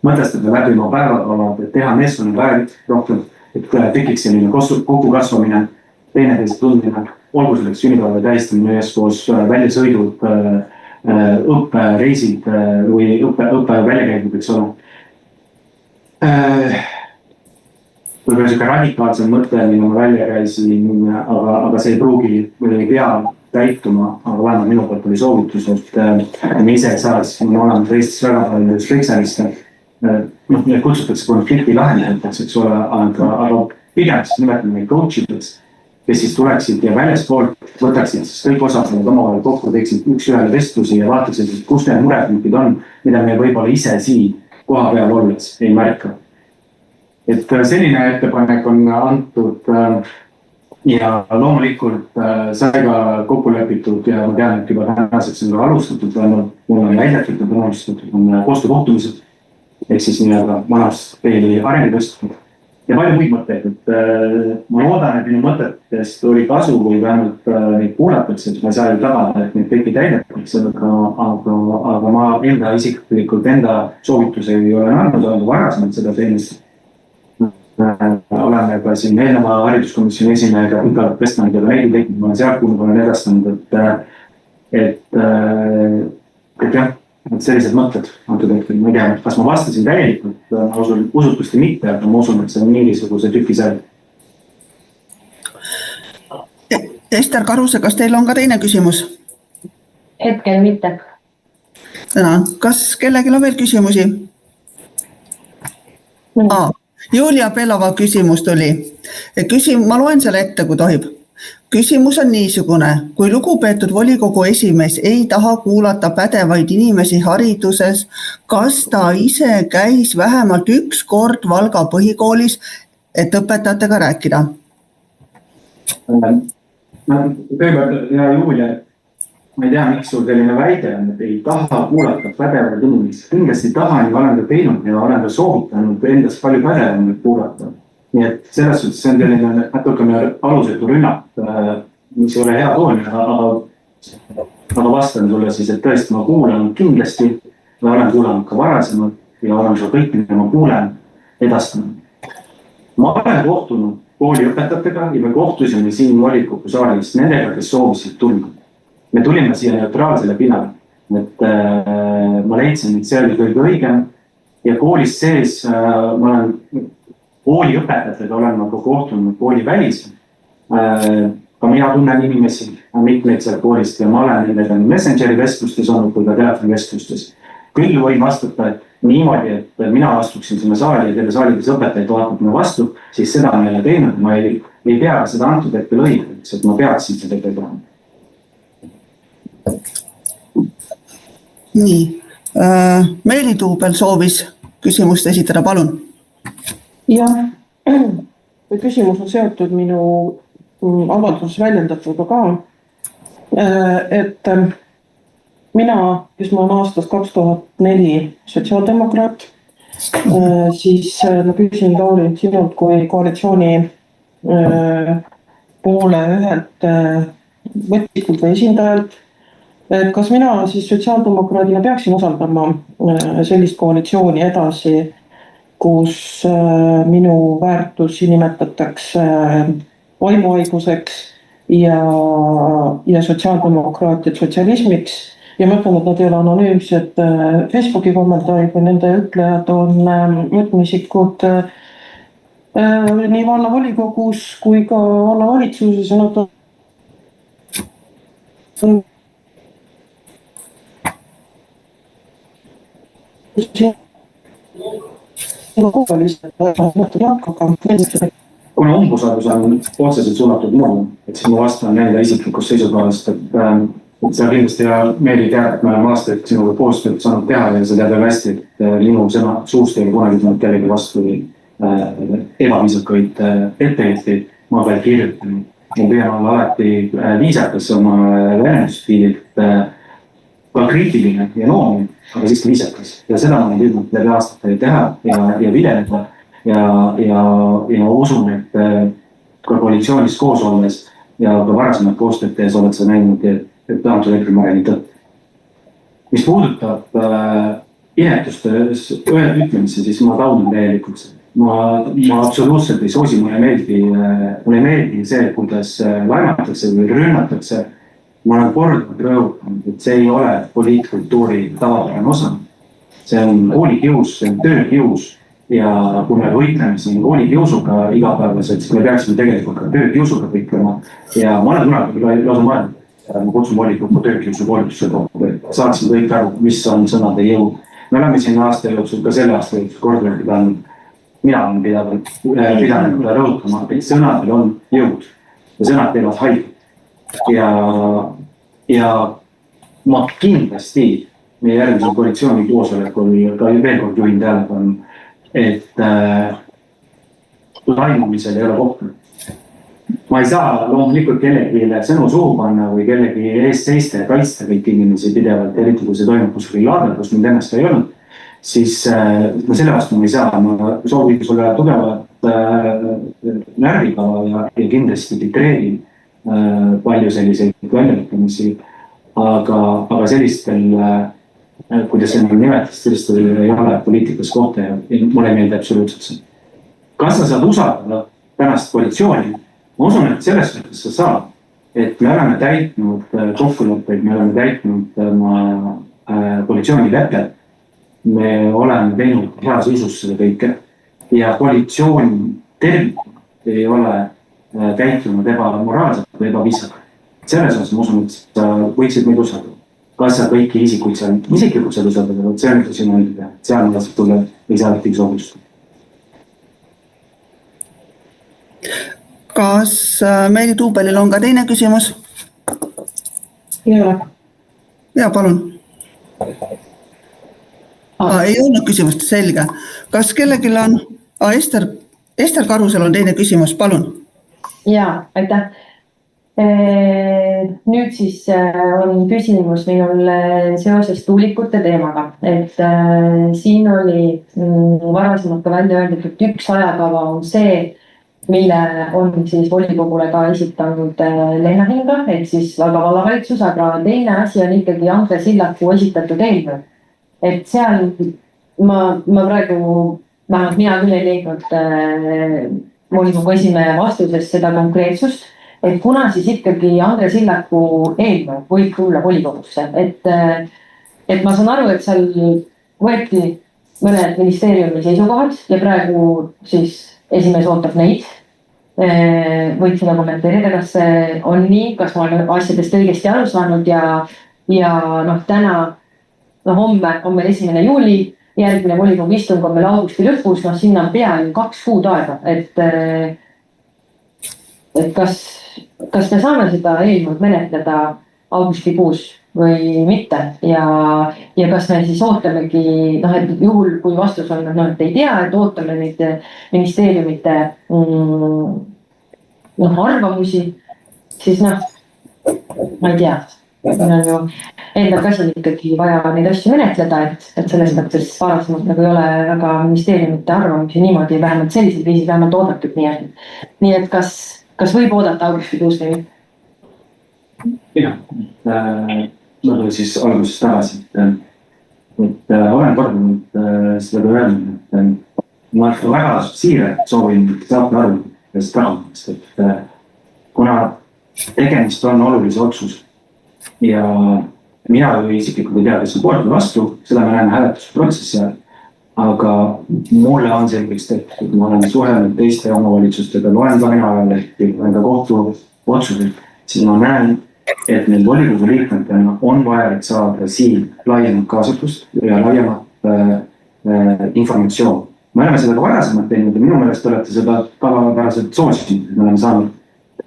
mõtestada läbi oma päevakalad, et teha meeskonna päev rohkem, et tekiks selline kokkukasvamine, teineteise tundmine, olgu selleks sünnipäeva tähistamine üheskoos väljasõidud, õppereisid või õppeväljakäigud, eks ole. Võib-olla selline radikaalsem mõte, mille ma välja käisin, aga see ei pruugi või ei pea täituma, aga vähemalt minu poolt oli soovitus, et me ise ei saa, siis me oleme Eestis väga palju spetsialiste, need kutsutakse konflikti lahendajateks, eks ole, aga pigem siis nimetame neid coach'ideks, kes siis tuleksid ja väljaspoolt võtaksid siis kõik osapooled omavahel kokku, teeksid üks-ühele vestlusi ja vaatasid, kus need murepunktid on, mida me võib-olla ise siin koha peal olles ei märka. Et selline ettepanek on antud ja loomulikult sai ka kokku lepitud ja ma tean, et juba tänaseks on ka alustatud, mul on väljatud ja alustatud on koostöökohtumised, ehk siis nii-öelda vanast teeli arengutõstnud ja palju muid mõtteid, et ma loodan, et minu mõtetest oli kasu või vähemalt neid kuulatakse, et ma ei saa ju tagada, et neid kõiki täidetakse, aga ma enda isiklikult enda soovituse ei ole andnud, aga varasemalt seda teenist. Oleme ka siin eelneva hariduskomisjoni esimehega pikalt vestanud ja ka neid tekkinud, ma olen sealt kuulnud, olen edastanud, et jah, et sellised mõtted antud hetkel, ma ei tea, kas ma vastasin täielikult, ma usun usutavasti mitte, aga ma usun, et see on mingisuguse tüki seal. Ester Karuse, kas teil on ka teine küsimus? Hetkel mitte. Tänan. Kas kellelgi on veel küsimusi? Julia Belova küsimus tuli. Ma loen selle ette, kui tohib. Küsimus on niisugune, kui lugupeetud volikogu esimees ei taha kuulata pädevaid inimesi hariduses, kas ta ise käis vähemalt üks kord Valga põhikoolis, et õpetajatega rääkida? Kõigepealt, hea Julia, ma ei tea, miks sul selline väide on, et ei taha kuulata pädevaid inimesi. Kindlasti tahan ja olen ka teinud ja olen ka soovitanud endast palju pädevamaid kuulata. Nii et selles suhtes see on selline natukene alusetu rünnak, mis ei ole hea toon, aga vastan sulle siis, et tõesti ma kuulan kindlasti, ma olen kuulanud ka varasemalt ja olen ka kõik, mida ma kuulen, edastanud. Ma olen kohtunud kooliõpetajatega ja me kohtusime siin volikogu saalis nendega, kes soovisid tulla. Me tulime siia neutraalsele pinnale, et ma leidsin, et see oli kõige õigem ja koolis sees ma olen kooliõpetajatega olen ma ka kohtunud kooli välis. Ka mina tunnen inimesi, mitmeid seal koolist ja ma olen nendega Messengeri vestlustes olnud kui ka telefoni vestlustes. Küll võin vastata, et niimoodi, et mina astuksin sinna saali ja selle saalides õpetajaid vaatab mulle vastu, siis seda ma ei ole teinud. Ma ei pea seda antud hetkel õigeks, et ma peaksin seda tegema. Nii, Meeli Tuubel soovis küsimust esitada, palun. Jah, küsimus on seotud minu avalduses väljendatuga ka, et mina, kes ma olen aastast 2004 sotsiaaldemokraat, siis ma küsin Lauri sinult kui koalitsiooni poole ühelt võtlikult või esindajalt, et kas mina siis sotsiaaldemokraadina peaksin usaldama sellist koalitsiooni edasi, kus minu väärtusi nimetatakse vaimuhaiguseks ja sotsiaaldemokraatiat sotsialismiks. Ja mõtlen, et nad ei ole anonüümsed Facebooki kommentaarid või nende ütlejad on võtmisikud nii vallavolikogus kui ka vallavalitsuses ja nad on kuna umbusaldus on otseselt suunatud mulle, et siis ma vastan enda isiklikust seisukohast, et sa kindlasti ja Meeli tead, et me oleme aastaid sinuga koostööd saanud teha ja sa tead väga hästi, et minu sõna suust ei ole kunagi tulnud kellegi vastu ebaviisakaid etteheiteid, ma pean kirjutama. Ma püüan olla alati viisakas oma väljendusstiililt, ka kriitiline ja noomine, aga siiski viisakas. Ja seda ma olen püüdnud läbi aastate teha ja videleda ja usun, et ka koalitsioonis koos olles ja ka varasemalt koostööd tehes oled sa näinud, et antud hetkel ma räägin tõtt. Mis puudutab inetustes ütlemisi, siis ma taunan täielikult. Ma absoluutselt ei soosi, mulle ei meeldi see, kuidas laimatakse või rünnatakse. Ma olen korduvalt rõhutanud, et see ei ole poliitkultuuri tavapärane osa. See on koolikius, see on töökius ja kui me võitleme siin koolikiusuga igapäevaselt, siis me peaksime tegelikult ka töökiusuga võitlema ja ma olen kunagi lausa mõelnud, ma kutsun volikokku töökiusu koolituse kokku, et saaksin kõik aru, mis on sõnade jõud. Me oleme siin aasta jooksul, ka selle aasta jooksul korduvalt pidanud. Mina olen pidanud rõhutama, et sõnadel on jõud ja sõnad teevad haiget. Ja ma kindlasti meie järgmisel koalitsiooni koosolekul ka veel kord juhin tähelepanu, et laimumisel ei ole kohta. Ma ei saa loomulikult kellegi sõnu suhu panna või kellegi eest seista ja kaitsta kõik inimesi pidevalt, eriti kui see toimub kuskil laadel, kus mind ennast ei olnud. Siis ma selle vastu ma ei saa, ma soovin sulle tugevat närvikava ja kindlasti titreerin palju selliseid väljaütlemisi, aga sellistel, kuidas see nimetas, sellistel ei ole poliitikas kohta ja mulle ei meeldi absoluutselt see. Kas sa saad usaldada tänast koalitsiooni? Ma usun, et selles mõttes sa saad, et me oleme täitnud kokkuleppeid, me oleme täitnud koalitsiooni lepet. Me oleme teinud hea seisus seda kõike ja koalitsioon tervikuna ei ole käitunud ebamoraalselt või ebaviisakalt. Selles osas ma usun, et sa võiksid meid usaldada. Kas sa kõiki isikuid seal isiklikult seal usaldada, see on üks sinu enda. Seal ma sulle ei saa ühtegi soovitust. Kas Meeli Tuubelil on ka teine küsimus? Ja, palun. Ei olnud küsimust, selge. Kas kellelgi on, Ester Karusel on teine küsimus, palun. Jaa, aitäh. Nüüd siis on küsimus minul seoses tuulikute teemaga, et siin oli varasemalt ka välja öeldud, et üks ajakava on see, mille on siis volikogule ka esitanud Leena Hinga, et siis vallavalitsus, aga teine asi on ikkagi Andre Sillaku esitatud eelnõu. Et seal ma praegu, vähemalt mina küll ei leidnud volikogu esimehe vastuses seda konkreetsust, et kuna siis ikkagi Andre Sillaku eelnõu võib tulla volikogusse, et ma saan aru, et seal võeti mõned ministeeriumi seisukohad ja praegu siis esimees ootab neid. Võid seda kommenteerida, kas see on nii, kas ma olen asjadest õigesti aru saanud ja täna homme on meil 1. juuli, järgmine volikogu istung on meil augusti lõpus, sinna on peaaegu 2 kuud aega, et kas me saame seda eelnõud menetleda augustikuus või mitte ja kas me siis ootamegi, et juhul kui vastus on, et ei tea, et ootame neid ministeeriumite arvamusi, siis ma ei tea. Meil on ju enda käsil ikkagi vaja neid asju menetleda, et selles mõttes varasemalt ei ole väga ministeeriumite arvamusi niimoodi, vähemalt sellised viisid vähemalt oodatud nii. Nii et kas võib oodata augustikuus või? Jah, ma olen siis alguses tagasi, et olen kordanud seda öelnud, et ma väga siiralt soovin saata aru sellest rahamast, et kuna tegemist on olulise otsus, ja mina isiklikult ei tea, kes on poolt või vastu, seda me näeme hääletusprotsessi ajal, aga mulle on selgeks tehtud, ma olen suhelnud teiste omavalitsustega, loen ka mina ajalehti, loen ka kohtu otsuseid, siis ma näen, et meil volikogu liikmetena on vajalik saada siin laiemat kaasatust ja laiemat informatsioon. Me oleme seda ka varasemalt teinud ja minu meelest olete seda tavapäraselt soosinud, et me oleme saanud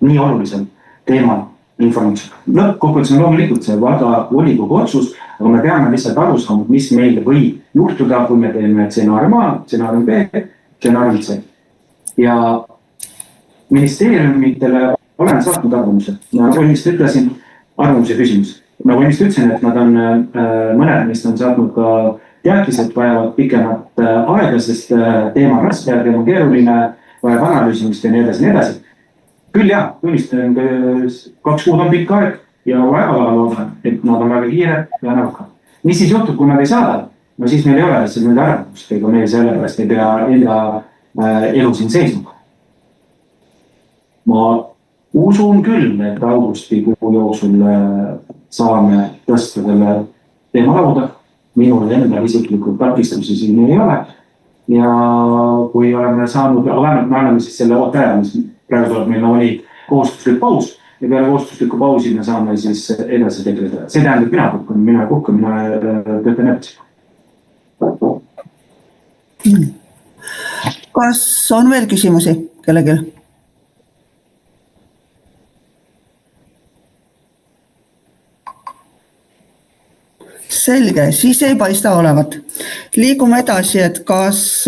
nii olulisel teemal informatsioon. Lõppkokkuvõttes on loomulikult see Valga volikogu otsus, aga me peame lihtsalt aru saama, mis meile võib juhtuda, kui me teeme stsenaarium A, stsenaarium B, stsenaarium C. Ja ministeeriumitele olen saatnud arvamuse. Nagu ennist ütlesin, arvamuse küsimus. Nagu ennist ütlesin, et nad on, mõned neist on saatnud ka teatised, vajavad pikemat aega, sest teema on raske, teema on keeruline, vajab analüüsimist ja nii edasi. Küll jah, tunnistan, 2 kuud on pikk aeg ja väga loodan, et nad on väga kiired ja näoga. Mis siis juhtub, kui nad ei saada? No siis meil ei ole lihtsalt nende arvamust, ega meil sellepärast ei pea enda elu siin seisma. Ma usun küll, et augustikuu jooksul saame tõsta selle teema lauda. Minul endal isiklikult takistusi siin ei ole. Ja kui oleme saanud, vähemalt me anname siis selle ootaja, mis praegu tuleb meil oli kohustuslik paus ja peale kohustuslikku pausi me saame siis edasi tegeleda. See tähendab, mina ei puhka, mina töötan edasi. Kas on veel küsimusi kellelgi? Selge, siis ei paista olevat. Liigume edasi, et kas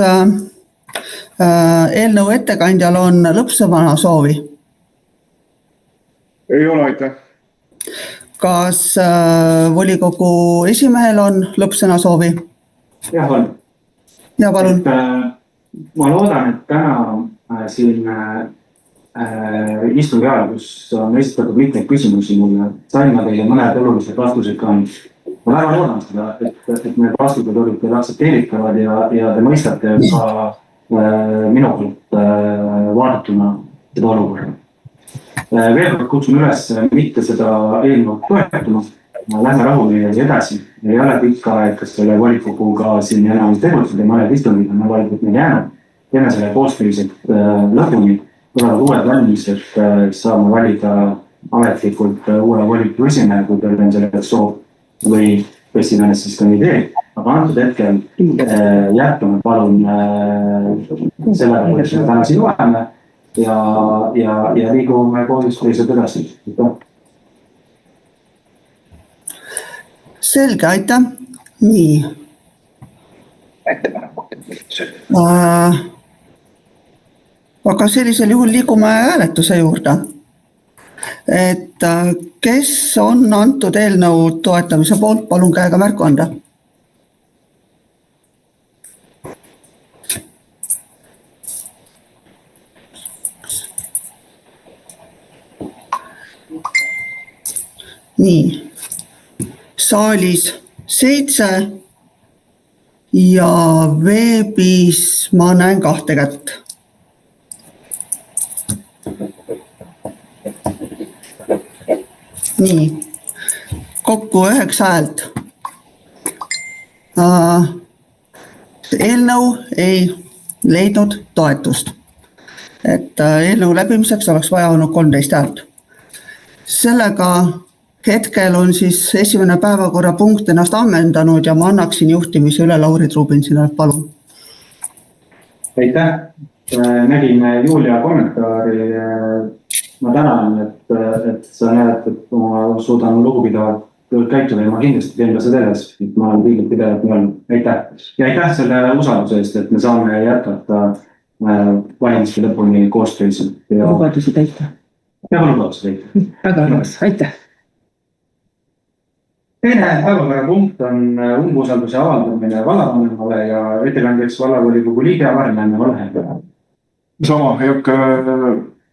eelnõu ettekandjal on lõppsõna soovi? Ei ole, aitäh. Kas volikogu esimehel on lõppsõna soovi? Jah, on. Ja palun. Ma loodan, et täna siin istungi ajal, kus on esitatud mitmeid küsimusi mulle, sain ma teile mõned olulised vastused ka. Ma väga loodan seda, et need vastused olid teile aktsepteeritavad ja te mõistate ka minu poolt vaadatuna seda olukorda. Veel kord kutsun üles mitte seda eelnõu toetama. Lähme rahulikult edasi. Ei ole pikka aeg, kas selle volikoguga siin enam tegutseda, mõned istungid on valikult meil jäänud. Teeme selle koostööselt lõpuni, tulevad uued valmis, et saame valida ametlikult uue volikogu esimehe, kui teil on selleks soov või esimenes siis kandideerib. Aga antud hetkel jätkame palun sellega, kuidas me täna siin oleme ja liigume koostööselt edasi. Selge, aitäh. Nii. Aga sellisel juhul liigume hääletuse juurde. Et kes on antud eelnõu toetamise poolt, palun käega märku anda. Nii, saalis 7 ja veebis ma näen 2 kätt. Nii, kokku 9 häält. Eelnõu ei leidnud toetust. Et eelnõu läbimiseks oleks vaja olnud 13 häält. Sellega hetkel on siis esimene päevakorrapunkt ennast ammendanud ja ma annaksin juhtimise üle Lauri Trubinsile, palun. Aitäh. Nägin Julia kommentaari. Ma tänan, et sa näed, et ma suudan lugupidavalt käituda ja ma kindlasti teen ka seda edasi, et ma olen kõigilt pidevalt nii olnud. Aitäh. Ja aitäh selle usalduse eest, et me saame jätkata valimiste lõpuni koostöösid. Lubadusi täita. Ja lubadusi täita. Väga arvas, aitäh. Teine päevakorrapunkt on umbusalduse avaldamine vallavanemale ja ettekandjaks vallavolikogu liige Marlene Valhe. Sama, ei hakka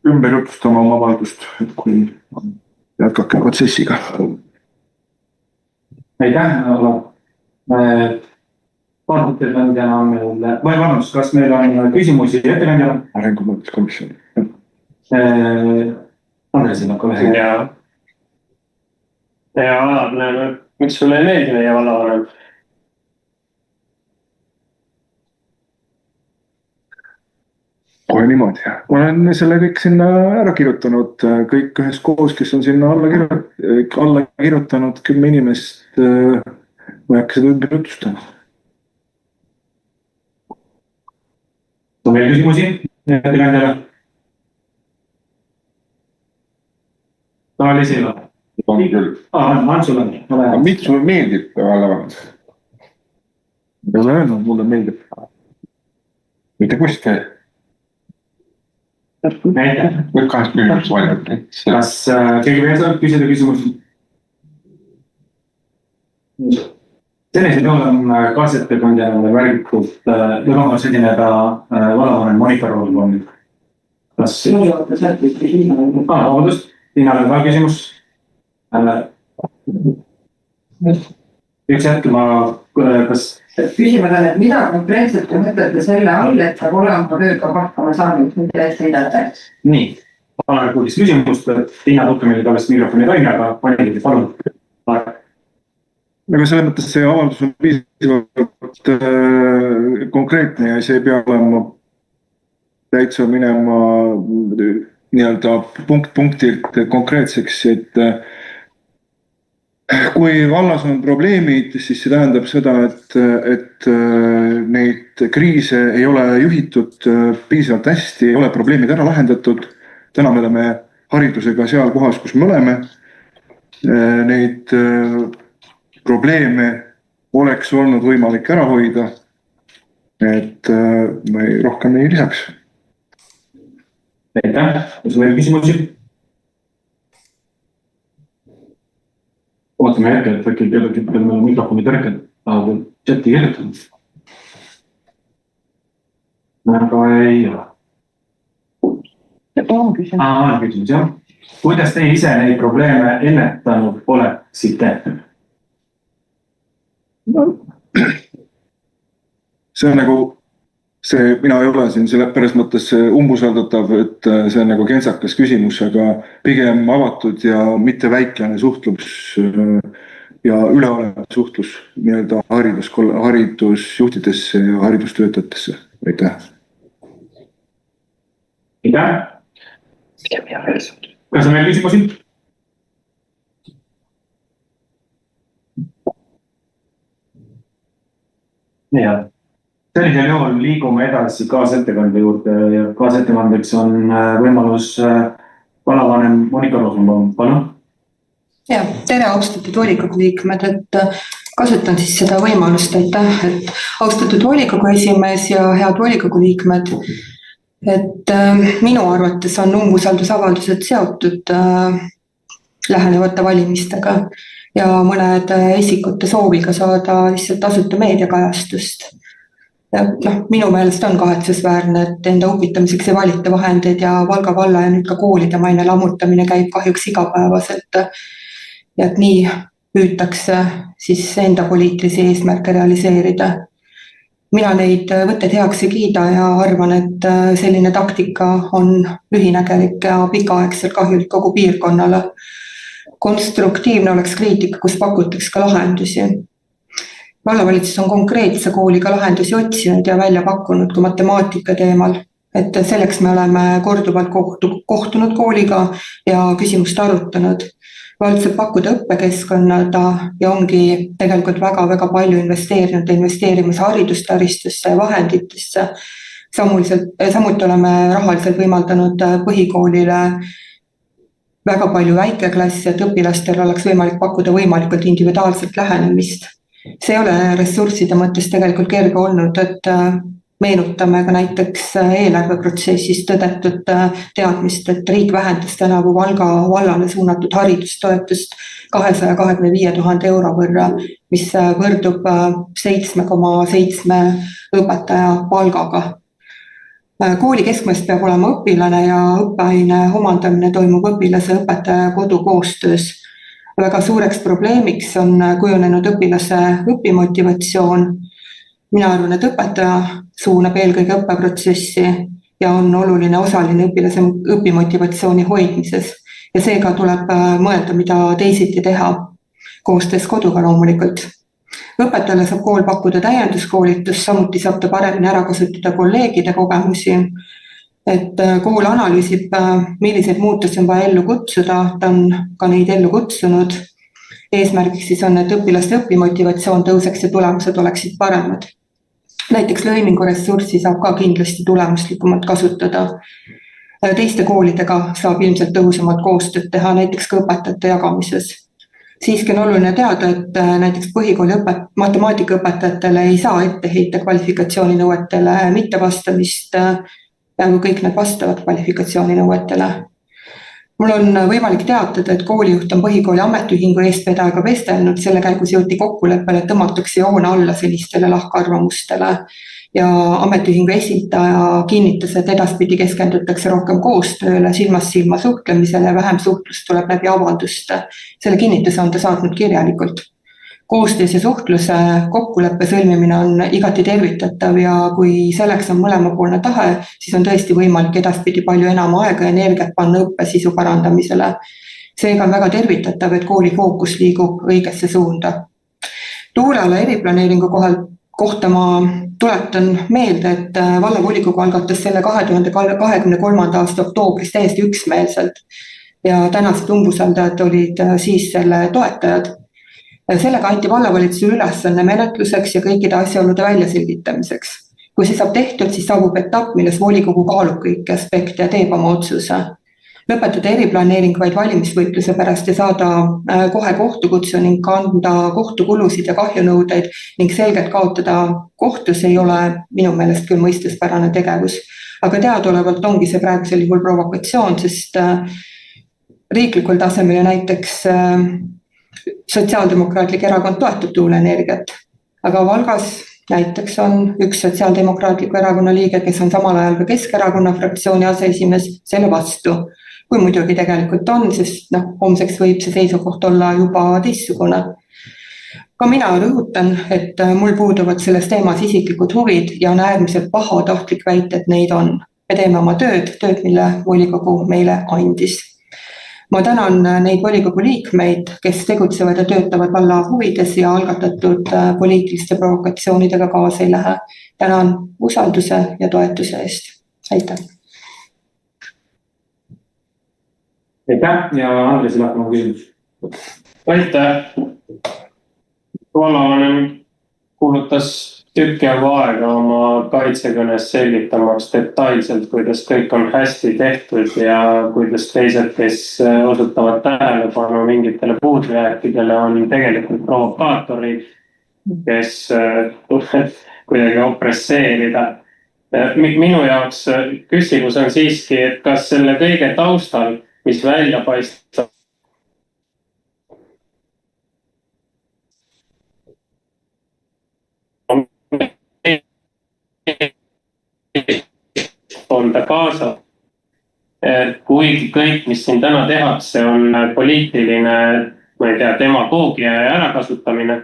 ümber jutustama oma avaldust, et kui jätkake protsessiga. Aitäh, Olav. Ettekandjana on meil, või vabandust, kas meil on küsimusi ettekandjana? Arengumõõtmiskomisjoni. Andresil on kohe. Ja Alav, miks sulle ei meeldi meie vallavanem? kohe niimoodi. Ma olen selle kõik sinna ära kirjutanud, kõik üheskoos, kes on sinna alla kirjutanud, 10 inimest, ma ei hakka seda ümber jutustama. On veel küsimusi ettekandjale? Taali Sila. On küll. Antsul on. Miks sulle meeldib vallavand? Ei ole öelnud, mulle meeldib. Mitte kuskil. Näite. Või 2 minutit valida. Kas keegi veel saab küsida küsimusi? Sellisel juhul on kaasettekandjale värgikult lõmamas esineda vallavanem Monika Roosmann. Kas... Vabandust, Tiina on ka küsimus. Üks hetk ma... Kas... Küsimus on, et mida konkreetselt te mõtlete selle all, et saab olema tööga hakkama saanud, mida eest heidate? Nii, olen kuulis küsimust, et Tiina Tukke meil tavalist mikrofoni toime, aga panelid, palun. Aga selle mõttes see avaldus on piisavalt konkreetne ja see ei pea olema täitsa minema nii-öelda punktilt konkreetseks, et kui vallas on probleemid, siis see tähendab seda, et neid kriise ei ole juhitud piisavalt hästi, ei ole probleemid ära lahendatud. Täna me oleme haridusega seal kohas, kus me oleme. Neid probleeme oleks olnud võimalik ära hoida, et me rohkem ei lisaks. Aitäh, kas on veel küsimusi? Ootame hetkel, et äkki kellelgi meil mikrofoni tõrked, aga chati kirjutanud. Aga ei ole. On küsimus. On küsimus, jah. Kuidas te ise neid probleeme ennetanud oleksite? See on nagu, mina ei ole siin selle pärast mõttes umbusaldatav, et see on nagu kentsakas küsimus, aga pigem avatud ja mitte väiklane suhtlus ja üleolev suhtlus nii-öelda haridusjuhtidesse ja haridustöötajatesse. Aitäh. Aitäh. Kas on veel küsimusi? Nii, sellisel juhul liigume edasi kaasettekande juurde ja kaasettekandeks on võimalus vallavanem Monika Roosmann, palun. Ja, tere austatud volikogu liikmed, et kasutan siis seda võimalust, aitäh, et austatud volikogu esimees ja head volikogu liikmed, et minu arvates on umbusaldusavaldused seotud lähenevate valimistega ja mõned isikute sooviga saada lihtsalt tasuta meediakajastust. Ja minu meelest on kahetsusväärne, et enda upitamiseks ei valita vahendeid ja Valga valla ja nüüd ka koolide maine lammutamine käib kahjuks igapäevaselt. Ja et nii püütakse siis enda poliitilisi eesmärke realiseerida. Mina neid võtted heaks ei kiida ja arvan, et selline taktika on lühinägelik ja pikaaegselt kahjulik kogu piirkonnale. Konstruktiivne oleks kriitika, kus pakutaks ka lahendusi. Vallavalitsus on konkreetse kooliga lahendusi otsinud ja välja pakkunud ka matemaatika teemal, et selleks me oleme korduvalt kohtunud kooliga ja küsimust arutanud. Vald saab pakkuda õppekeskkonnada ja ongi tegelikult väga palju investeerinud ja investeerimas haridustaristusse ja vahenditesse. Samuti oleme rahaliselt võimaldanud põhikoolile väga palju väikeklassi, et õpilastel oleks võimalik pakkuda võimalikult individuaalselt lähenemist. See ei ole ressursside mõttes tegelikult kerge olnud, et meenutame ka näiteks eelarveprotsessis tõdetud teadmist, et riik vähendas tänavu Valga vallale suunatud haridustoetust 225 000 euro võrra, mis võrdub 7,7 õpetaja palgaga. Kooli keskmest peab olema õpilane ja õppeaine omandamine toimub õpilase õpetaja kodu koostöös. Väga suureks probleemiks on kujunenud õpilase õpimotivatsioon. Mina arvan, et õpetaja suunab eelkõige õppeprotsessi ja on oluline osaline õpilase õpimotivatsiooni hoidmises. Ja seega tuleb mõelda, mida teisiti teha, koostöös koduga loomulikult. Õpetajale saab kool pakkuda täienduskoolitust, samuti saab ta paremini ära kasutada kolleegide kogemusi. et kool analüüsib, milliseid muutusi on vaja ellu kutsuda, ta on ka neid ellu kutsunud. Eesmärgiks siis on, et õpilaste õpimotivatsioon tõuseks ja tulemused oleksid paremad. Näiteks lõimingu ressurssi saab ka kindlasti tulemuslikumalt kasutada. Teiste koolidega saab ilmselt tõhusamalt koostööd teha, näiteks ka õpetajate jagamises. Siiski on oluline teada, et näiteks põhikooli matemaatikaõpetajatele ei saa ette heita kvalifikatsiooninõuetele mittevastamist, peaaegu kõik need vastavad kvalifikatsiooninõuetele. Mul on võimalik teatada, et koolijuht on põhikooli ametiühingu eestvedajaga vestelnud, selle käigus jõuti kokkuleppele, et tõmmatakse joone alla sellistele lahkarvamustele ja ametiühingu esindaja kinnitas, et edaspidi keskendutakse rohkem koostööle, silmast silma suhtlemisele ja vähem suhtlust tuleb läbi avalduste. Selle kinnituse on ta saatnud kirjalikult. Koostöös ja suhtluse kokkuleppe sõlmimine on igati tervitatav ja kui selleks on mõlemapoolne tahe, siis on tõesti võimalik edaspidi palju enam aega ja energiat panna õppesisu parandamisele. Seega on väga tervitatav, et kooli fookus liigub õigesse suunda. Tuuleala eriplaneeringu kohta ma tuletan meelde, et vallavolikogu algatas selle 2023. aasta oktoobris täiesti üksmeelselt ja tänased umbusaldajad olid siis selle toetajad. Sellega anti vallavalitsusele ülesanne menetluseks ja kõikide asjaolude väljaselgitamiseks. Kui see saab tehtud, siis saabub etapp, milles volikogu kaalub kõiki aspekte ja teeb oma otsuse. Lõpetada eriplaneering vaid valimisvõitluse pärast ja saada kohe kohtukutsu ning kanda kohtukulusid ja kahjunõudeid ning selgelt kaotada kohtus ei ole minu meelest küll mõistuspärane tegevus. Aga teadaolevalt ongi see praegusel juhul provokatsioon, sest riiklikul tasemel ja näiteks Sotsiaaldemokraatlik erakond toetab tuuleenergiat, aga Valgas näiteks on üks Sotsiaaldemokraatliku erakonna liige, kes on samal ajal ka Keskerakonna fraktsiooni aseesimees selle vastu, kui muidugi tegelikult on, sest homseks võib see seisukoht olla juba teistsugune. Ka mina rõhutan, et mul puuduvad selles teemas isiklikud huvid ja on äärmiselt pahatahtlik väita, et neid on. Me teeme oma tööd, mille volikogu meile andis. Ma tänan neid volikogu liikmeid, kes tegutsevad ja töötavad valla huvides ja algatatud poliitiliste provokatsioonidega kaasa ei lähe. Tänan usalduse ja toetuse eest. Aitäh! Aitäh ja Andres Ilakmaa küsimus. Aitäh! Vallavanem kuulutas tükk jagu aega oma kaitsekõnes selgitamaks detailselt, kuidas kõik on hästi tehtud ja kuidas teised, kes osutavad tähelepanu mingitele puudujääkidele, on tegelikult provokaatorid, kes tuleb kuidagi opresseerida. Minu jaoks küsimus on siiski, et kas selle kõige taustal, mis välja paistab, on ta kaasa, kuigi kõik, mis siin täna tehakse, on poliitiline, ma ei tea, demagoogia ja ärakasutamine.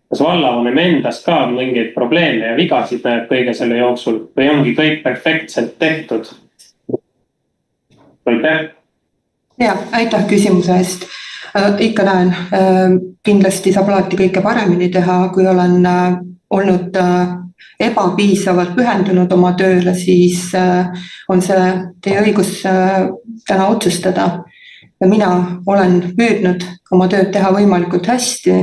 Kas vallavanem endas ka mingeid probleeme ja vigasid näeb kõige selle jooksul või ongi kõik perfektselt tehtud? Aitäh! Ja, aitäh küsimuse eest. Ikka näen, kindlasti saab alati kõike paremini teha, kui olen olnud ebapiisavalt pühendunud oma tööle, siis on see teie õigus täna otsustada. Ja mina olen püüdnud oma tööd teha võimalikult hästi,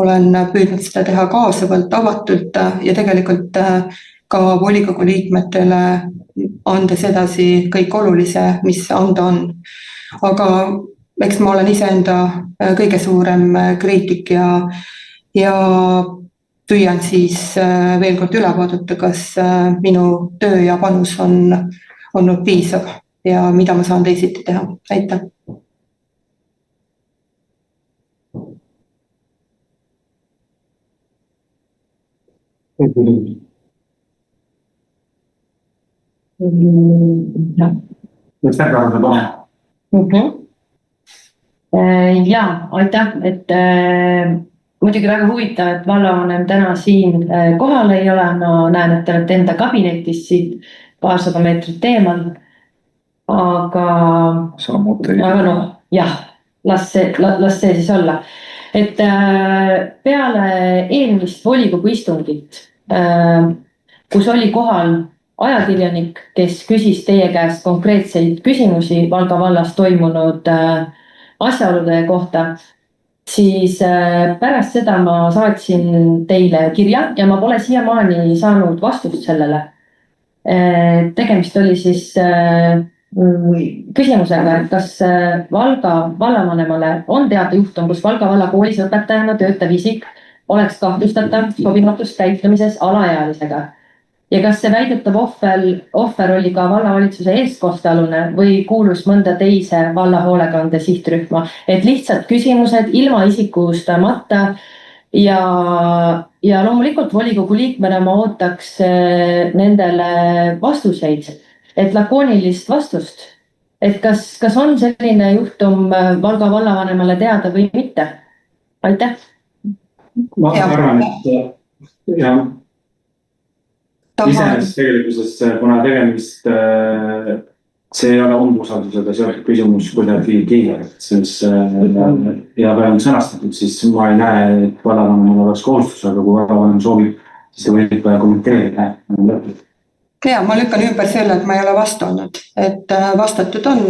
olen püüdnud seda teha kaasavalt, avatult ja tegelikult ka volikogu liikmetele andes edasi kõik olulise, mis anda on. Aga eks ma olen iseenda kõige suurem kriitik ja püüan siis veel kord üle vaadata, kas minu töö ja panus on olnud piisav ja mida ma saan teisiti teha. Aitäh! Jaa, aitäh, et muidugi väga huvitav, et vallavanem täna siin kohal ei ole, ma näen, et te olete enda kabinetis siit paarsada meetrit teemal, aga jah, las see siis olla. Et peale eelmist volikogu istungit, kus oli kohal ajakirjanik, kes küsis teie käest konkreetseid küsimusi Valga vallas toimunud asjaolude kohta, siis pärast seda ma saatsin teile kirja ja ma pole siiamaani saanud vastust sellele. Tegemist oli siis küsimusega, et kas Valga vallavanemale on teada juhtum, kus Valga valla koolis õpetajana töötav isik oleks kahtlustatav sobimatust käitumises alaealisega. Ja kas see väidetav ohver oli ka vallavalitsuse eestkostealune või kuulus mõnda teise valla hoolekande sihtrühma. Et lihtsalt küsimused ilma isikustamata ja loomulikult volikogu liikmena ma ootaks nendele vastuseid, et lakoonilist vastust, et kas on selline juhtum Valga vallavanemale teada või mitte. Aitäh. Ma arvan, et iseenesest tegelikkuses, kuna tegemist, see ei ole umbusaldusega seotud küsimus kuidagi kiire, ja praegu sõnastatud, siis ma ei näe, et vallavanemal oleks kohustus, aga kui vallavanem soovib, siis ta võib kommenteerida. Ja ma lükkan ümber selle, et ma ei ole vastanud, et vastatud on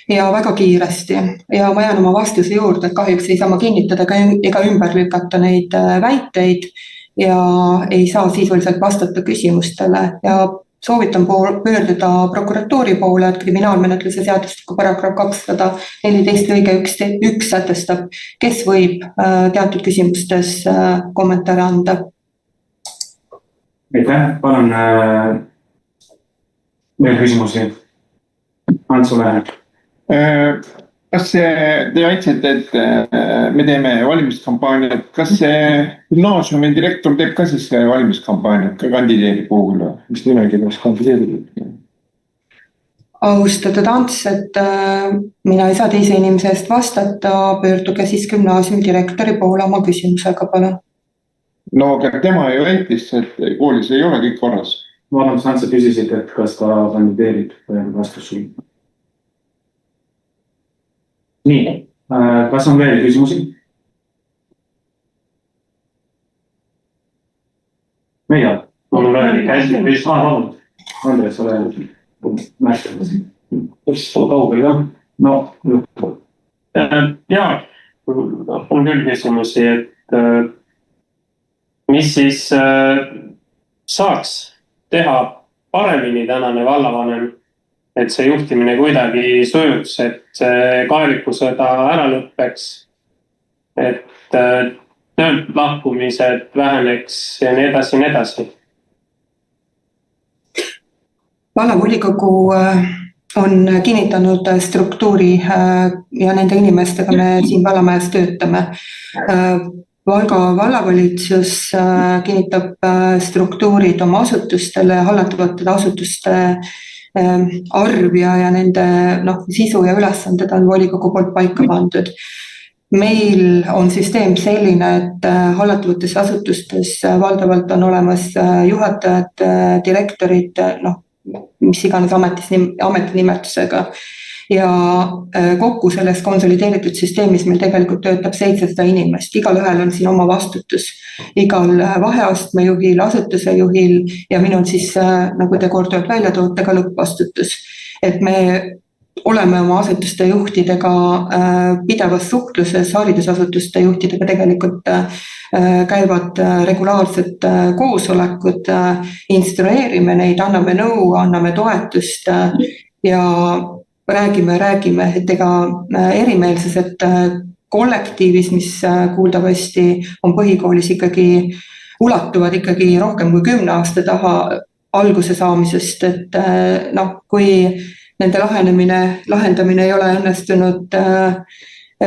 ja väga kiiresti ja ma jään oma vastuse juurde, et kahjuks ei saa ma kinnitada ega ümber lükata neid väiteid ja ei saa sisuliselt vastata küsimustele ja soovitan pöörduda prokuratuuri poole, et kriminaalmenetluse seadustiku paragrahv 214 lõige 1 sätestab, kes võib teatud küsimustes kommentaare anda. Aitäh, palun veel küsimusi. Ants ole. Kas te väitsite, et me teeme valimiskampaaniat, kas see gümnaasiumi direktor teeb ka siis valimiskampaaniat ka kandideeri puhul, mis nimekirjas kandideerib? Austatud Ants, et mina ei saa teise inimese eest vastata, pöörduge siis gümnaasiumi direktori poole oma küsimusega, palun. No aga tema ju väitis, et koolis ei ole kõik korras. Ma arvan, Ants, sa küsisid, et kas ta kandideerib vastus sul. Nii, kas on veel küsimusi? Meie? On räägi hästi. Andres, ole märkida. Kus kaugel jah? No, juhtu. Jaa, on küll küsimusi, et mis siis saaks teha paremini tänane vallavanem, et see juhtimine kuidagi sujuks, et see kaevikusõda ära lõppeks, et töölt lahkumised väheneks ja nii edasi. Vallavolikogu on kinnitanud struktuuri ja nende inimestega me siin vallamajas töötame. Valga vallavalitsus kinnitab struktuurid oma asutustele, hallatavate asutuste arv ja nende sisu ja ülesanded on volikogu poolt paika pandud. Meil on süsteem selline, et hallatavates asutustes valdavalt on olemas juhatajad, direktorid, mis iganes ametinimetusega. Ja kokku selles konsolideeritud süsteemis meil tegelikult töötab 700 inimest. Igal ühel on siin oma vastutus. Igal vaheastme juhil, asutuse juhil ja minul siis, nagu te korduvalt välja toote, ka lõppvastutus. Et me oleme oma asutuste juhtidega pidevas suhtluses, haridusasutuste juhtidega tegelikult käivad regulaarsed koosolekud, instrueerime neid, anname nõu, anname toetust ja räägime, et ega erimeelsused kollektiivis, mis kuuldavasti on põhikoolis ulatuvad ikkagi rohkem kui 10 aasta taha alguse saamisest, et kui nende lahendamine ei ole õnnestunud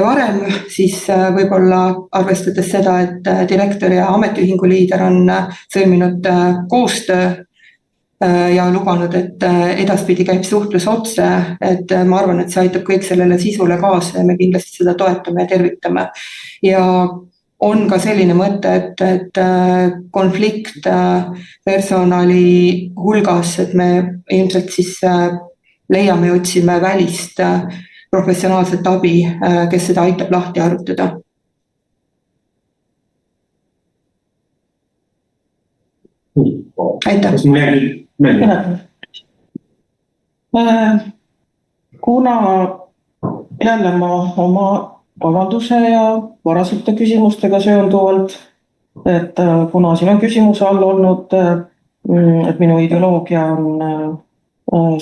varem, siis võib-olla arvestades seda, et direktor ja ametiühingu liider on sõlminud koostöö ja lubanud, et edaspidi käib suhtlus otse, et ma arvan, et see aitab kõik sellele sisule kaasa ja me kindlasti seda toetame ja tervitame. Ja on ka selline mõte, et konflikt personali hulgas, et me ilmselt siis leiame ja otsime välist professionaalset abi, kes seda aitab lahti arutada. Aitäh. Kas mul kuna jälle ma oma avalduse ja varasemate küsimustega seonduvalt, et kuna siin on küsimuse all olnud, et minu ideoloogia on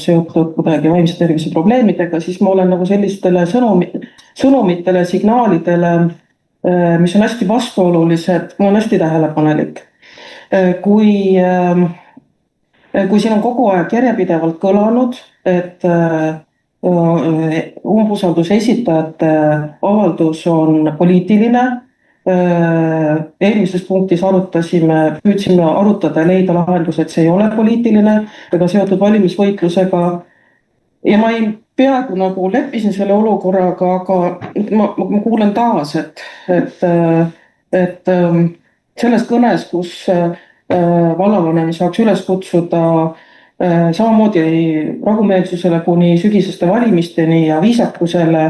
seotud kuidagi vaimse tervise probleemidega, siis ma olen nagu sellistele sõnumitele, signaalidele, mis on hästi vastuolulised, ma olen hästi tähelepanelik. Kui siin on kogu aeg järjepidevalt kõlanud, et umbusalduse esitajate avaldus on poliitiline, eelmises punktis püüdsime arutada ja leida lahendus, et see ei ole poliitiline ega seotud valimisvõitlusega ja ma peaaegu nagu leppisin selle olukorraga, aga ma kuulen taas, et selles kõnes, kus vallavanem saaks üles kutsuda samamoodi rahumeelsusele kuni sügiseste valimisteni ja viisakusele,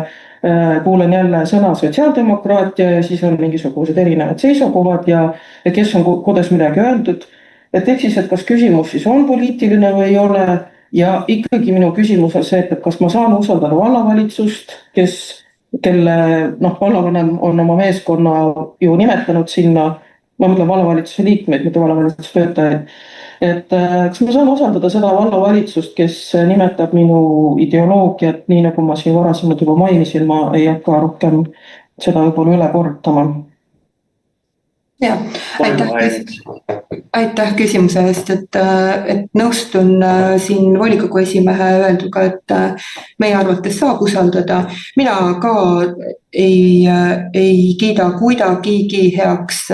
kuulen jälle sõna sotsiaaldemokraatia ja siis on mingisugused erinevad seisukohad ja kes on kuidas midagi öeldud. Et ehk siis, et kas küsimus siis on poliitiline või ei ole ja ikkagi minu küsimus on see, et kas ma saan usaldada vallavalitsust, kelle vallavanem on oma meeskonna ju nimetanud sinna, ma mõtlen vallavalitsuse liikmeid, mitte vallavalitsuse töötajaid. Et kas ma saan usaldada seda vallavalitsust, kes nimetab minu ideoloogiat, nii nagu ma siin varasemalt juba mainisin, ma ei hakka rohkem seda võib-olla üle kordama. Ja, aitäh küsimuse eest, et nõustun siin volikogu esimehe öelduga, et meie arvates saab usaldada. Mina ka ei kiida kuidagigi heaks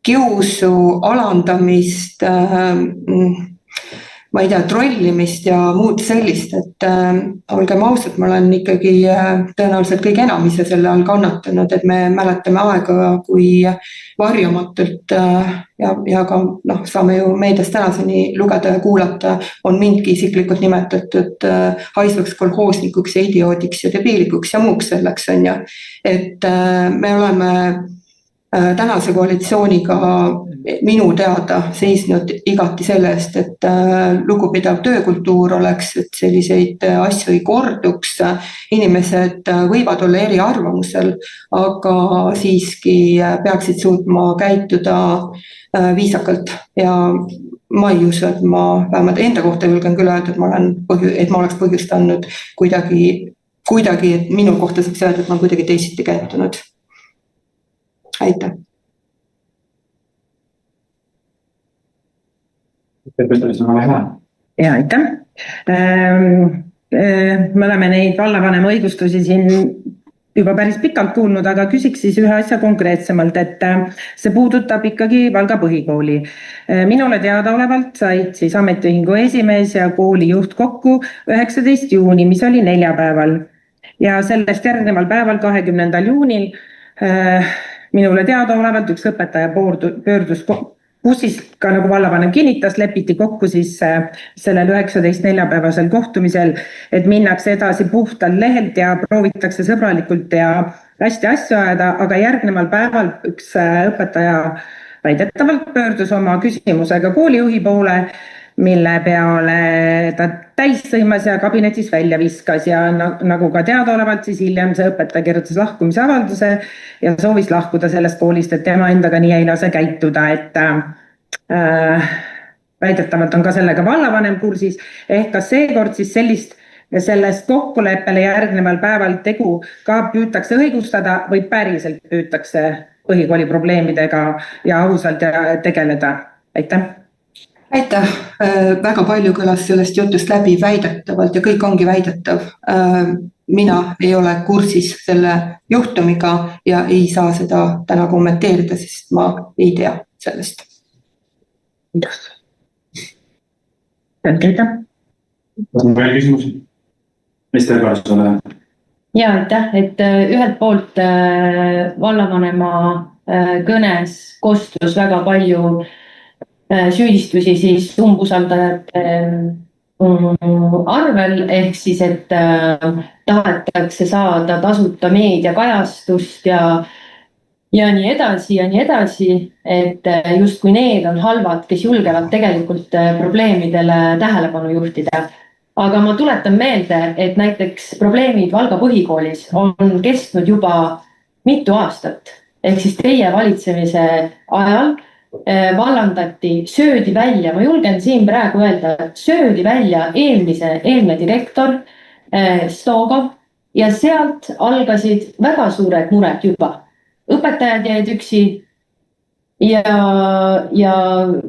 kiusu, alandamist, ma ei tea, trollimist ja muud sellist, et olgem ausad, ma olen ikkagi tõenäoliselt kõige enam ise selle all kannatanud, et me mäletame aega, kui varjamatult ja ka saame ju meediast tänaseni lugeda ja kuulata, on mindki isiklikult nimetatud haisvaks kolhoosnikuks ja idioodiks ja debiilikuks ja muuks selleks on ja, et me oleme tänase koalitsiooniga minu teada seisnud igati selle eest, et lugupidav töökultuur oleks, et selliseid asju ei korduks. Inimesed võivad olla eri arvamusel, aga siiski peaksid suutma käituda viisakalt ja ma ei usu, et ma vähemalt enda kohta julgen küll öelda, et ma oleks põhjust andnud kuidagi, et minu kohta saaks öelda, et ma kuidagi teisiti käitunud. Aitäh. Ja aitäh. Me oleme neid vallavanema õigustusi siin juba päris pikalt kuulnud, aga küsiks siis ühe asja konkreetsemalt, et see puudutab ikkagi Valga põhikooli. Minule teadaolevalt said siis ametiühingu esimees ja kooli juht kokku 19. juuni, mis oli neljapäeval ja sellest järgneval päeval 20. juunil minule teadaolevalt üks õpetaja pöördus bussis, ka nagu vallavanem kinnitas, lepiti kokku siis sellel 19 neljapäevasel kohtumisel, et minnakse edasi puhtal lehelt ja proovitakse sõbralikult ja hästi asju ajada, aga järgneval päeval üks õpetaja väidetavalt pöördus oma küsimusega koolijuhi poole, mille peale ta täis sõimas ja kabinetis välja viskas ja nagu ka teadaolevalt, siis hiljem see õpetaja kirjutas lahkumise avalduse ja soovis lahkuda sellest koolist, et tema endaga nii ei lase käituda, et väidetavalt on ka sellega vallavanem kursis, ehk kas seekord siis sellest kokkuleppele järgneval päeval tegu ka püütakse õigustada või päriselt püütakse põhikooli probleemidega ja ausalt tegeleda? Aitäh! Aitäh, väga palju kõlas sellest jutust läbi väidetavalt ja kõik ongi väidetav. Mina ei ole kursis selle juhtumiga ja ei saa seda täna kommenteerida, sest ma ei tea sellest. Aitäh. Kas on veel küsimusi? Mr. Karsole? Ja, aitäh, et ühelt poolt vallavanema kõnes kostus väga palju süüdistusi siis umbusaldajate arvel, ehk siis, et tahetakse saada tasuta meediakajastust ja ja nii edasi, et justkui need on halvad, kes julgevad tegelikult probleemidele tähelepanu juhtida. Aga ma tuletan meelde, et näiteks probleemid Valga põhikoolis on kestnud juba mitu aastat. Ehk siis teie valitsemise ajal vallandati, söödi välja, ma julgen siin praegu öelda, söödi välja eelmine direktor Stogov ja sealt algasid väga suured mured juba. Õpetajad jäid üksi ja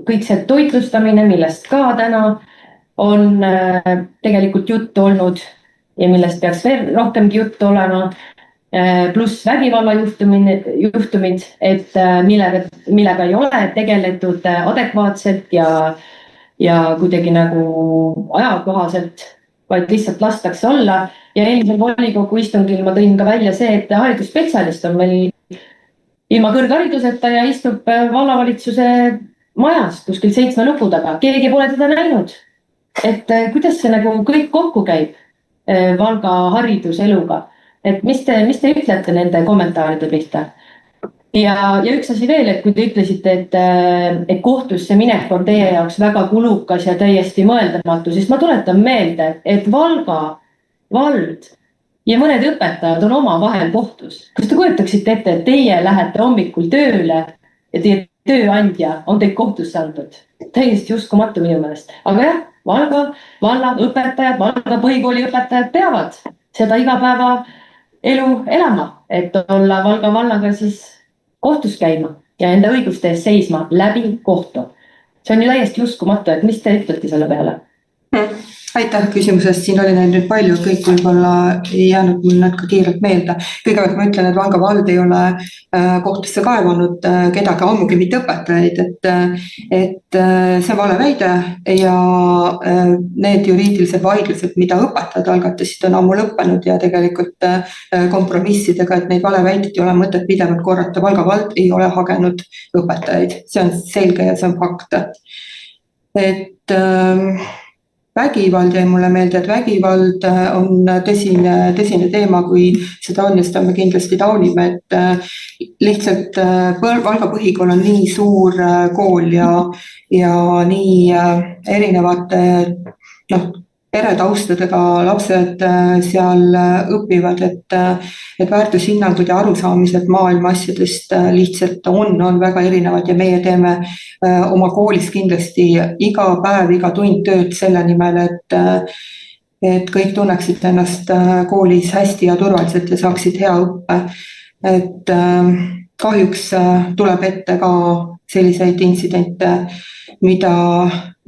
kõik see toitlustamine, millest ka täna on tegelikult juttu olnud ja millest peaks veel rohkemgi juttu olema, pluss vägivalla juhtumid, et millega ei ole tegeletud adekvaatselt ja kuidagi nagu ajakohaselt, vaid lihtsalt lastakse olla. Ja eelmisel volikogu istungil ma tõin ka välja see, et haridusspetsialist on meil ilma kõrghariduseta ja istub vallavalitsuse majas kuskil 7 luku taga. Keegi pole teda näinud. Et kuidas see nagu kõik kokku käib Valga hariduseluga? Et mis te ütlete nende kommentaaride pihta? Ja üks asi veel, et kui te ütlesite, et kohtusse minek on teie jaoks väga kulukas ja täiesti mõeldamatu, siis ma tuletan meelde, et Valga vald ja mõned õpetajad on oma vahel kohtus. Kas te kujutaksite ette, et teie lähete hommikul tööle ja teie tööandja on teid kohtusse andnud? Täiesti uskumatu minu meelest. Aga jah, Valga valla õpetajad, Valga põhikooli õpetajad peavad seda igapäeva elu elama, et olla Valga vallaga siis kohtus käima ja enda õiguste eest seisma läbi kohtu. See on ju täiesti uskumatu, et mis te ütlete selle peale? Aitäh küsimusest, siin oli neid nüüd palju, kõik võib-olla ei jäänud mul natuke kiirelt meelde. Kõigepealt ma ütlen, et Valga vald ei ole kohtusse kaevanud kedagi, ammugi mitte õpetajaid, et see vale väide ja need juriidilised vaidlused, mida õpetajad algatasid, on ammu lõppenud ja tegelikult kompromissidega, et neid vale väiteid ei ole mõtet pidevalt korrata. Valga vald ei ole hagenud õpetajaid, see on selge ja see on fakt. Et vägivald jäi mulle meelde, et vägivald on tõsine teema, kui seda on ja seda me kindlasti taunime, et lihtsalt Valga põhikool on nii suur kool ja nii erinevate peretaustadega lapsed seal õpivad, et väärtushinnangud ja arusaamised maailma asjadest lihtsalt on väga erinevad ja meie teeme oma koolis kindlasti iga päev, iga tund tööd selle nimel, et kõik tunneksid ennast koolis hästi ja turvaliselt ja saaksid hea õppe. Et kahjuks tuleb ette ka selliseid intsidente, mida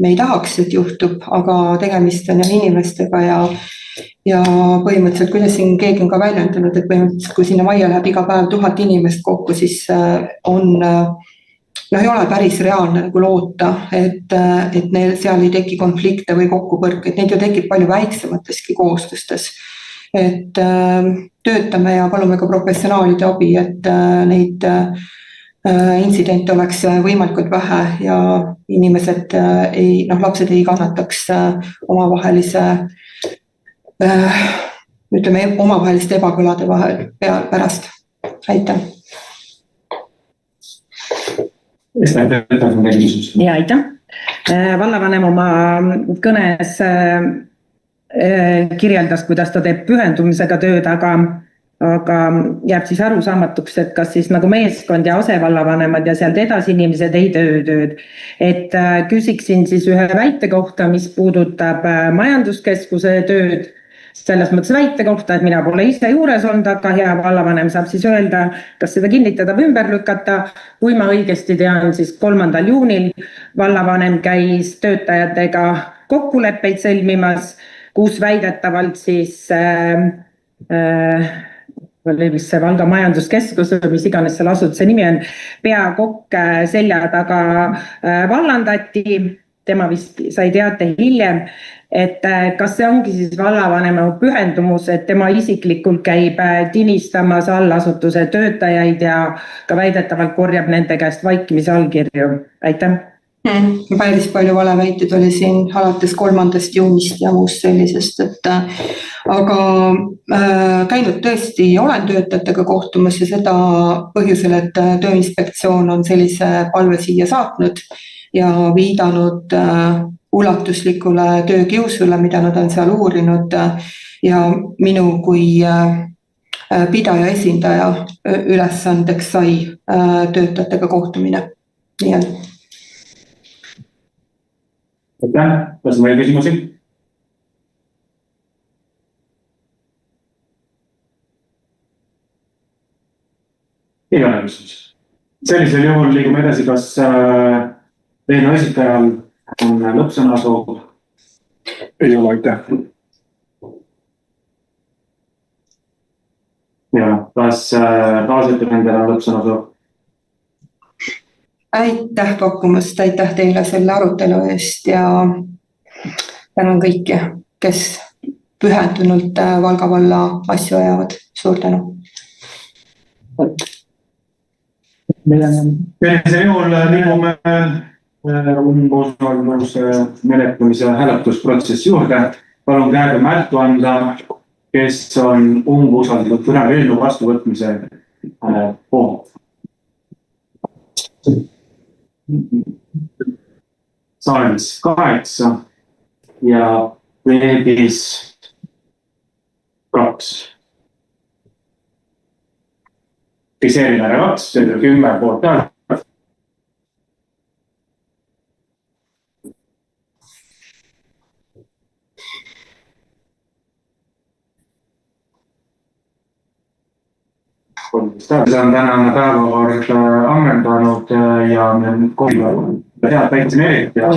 me ei tahaks, et juhtub, aga tegemist on inimestega ja põhimõtteliselt, kuidas siin keegi on ka väljendanud, et põhimõtteliselt, kui sinna majja läheb iga päev 1000 inimest kokku, siis ei ole päris reaalne nagu loota, et neil seal ei teki konflikte või kokkupõrkeid, neid ju tekib palju väiksemateski kooslustes. Et töötame ja palume ka professionaalide abi, et neid intsidente oleks võimalikult vähe ja inimesed lapsed ei kannataks omavaheliste ebakõlade pärast. Aitäh. Ja aitäh. Vallavanem oma kõnes kirjeldas, kuidas ta teeb pühendumisega tööd, aga jääb siis arusaamatuks, et kas siis nagu meeskond ja asevallavanemad ja sealt edasi inimesed ei tööd. Et küsiksin siis ühe väite kohta, mis puudutab majanduskeskuse tööd. Selles mõttes väite kohta, et mina pole ise juures olnud, aga hea vallavanem saab siis öelda, kas seda kinnitada või ümber lükata. Kui ma õigesti tean, siis 3. juunil vallavanem käis töötajatega kokkuleppeid sõlmimas, kus väidetavalt siis oli vist see Valga majanduskeskus, mis iganes selle asutuse nimi on, peakokk selja taga vallandati, tema vist sai teate hiljem, et kas see ongi siis vallavanema pühendumus, et tema isiklikult käib tinistamas allasutuse töötajaid ja ka väidetavalt korjab nende käest vaikimise allkirju. Aitäh. päris palju valeväiteid oli siin alates 3. juunist ja muust sellisest, et aga käinud tõesti, olen töötajatega kohtumas ja seda põhjusel, et Tööinspektsioon on sellise palve siia saatnud ja viidanud ulatuslikule töökiusule, mida nad on seal uurinud ja minu kui pidaja esindaja ülesandeks sai töötajatega kohtumine. Nii on. Aitäh, kas on veel küsimusi? Ei ole küsimusi. Sellisel juhul liigume edasi, kas eelnõu esitajal on lõppsõna soov? Ei ole, aitäh. Ja, kas kaasettekandjal on lõppsõna soov? Aitäh pakkumast, aitäh teile selle arutelu eest ja tänan kõiki, kes pühendunult Valga valla asju ajavad. Suur tänu. Sellisel juhul liigume umbusalduse menetlemise hääletusprotsessi juurde. Palun käega märku anda, kes on umbusaldatud kõne eelnõu vastuvõtmise poolt. Saalis 8 ja veebis 2. Fikseerimine 2, see on 10 poolt hääl. See on tänane päevakord ammendanud ja me kogu head päitsime ja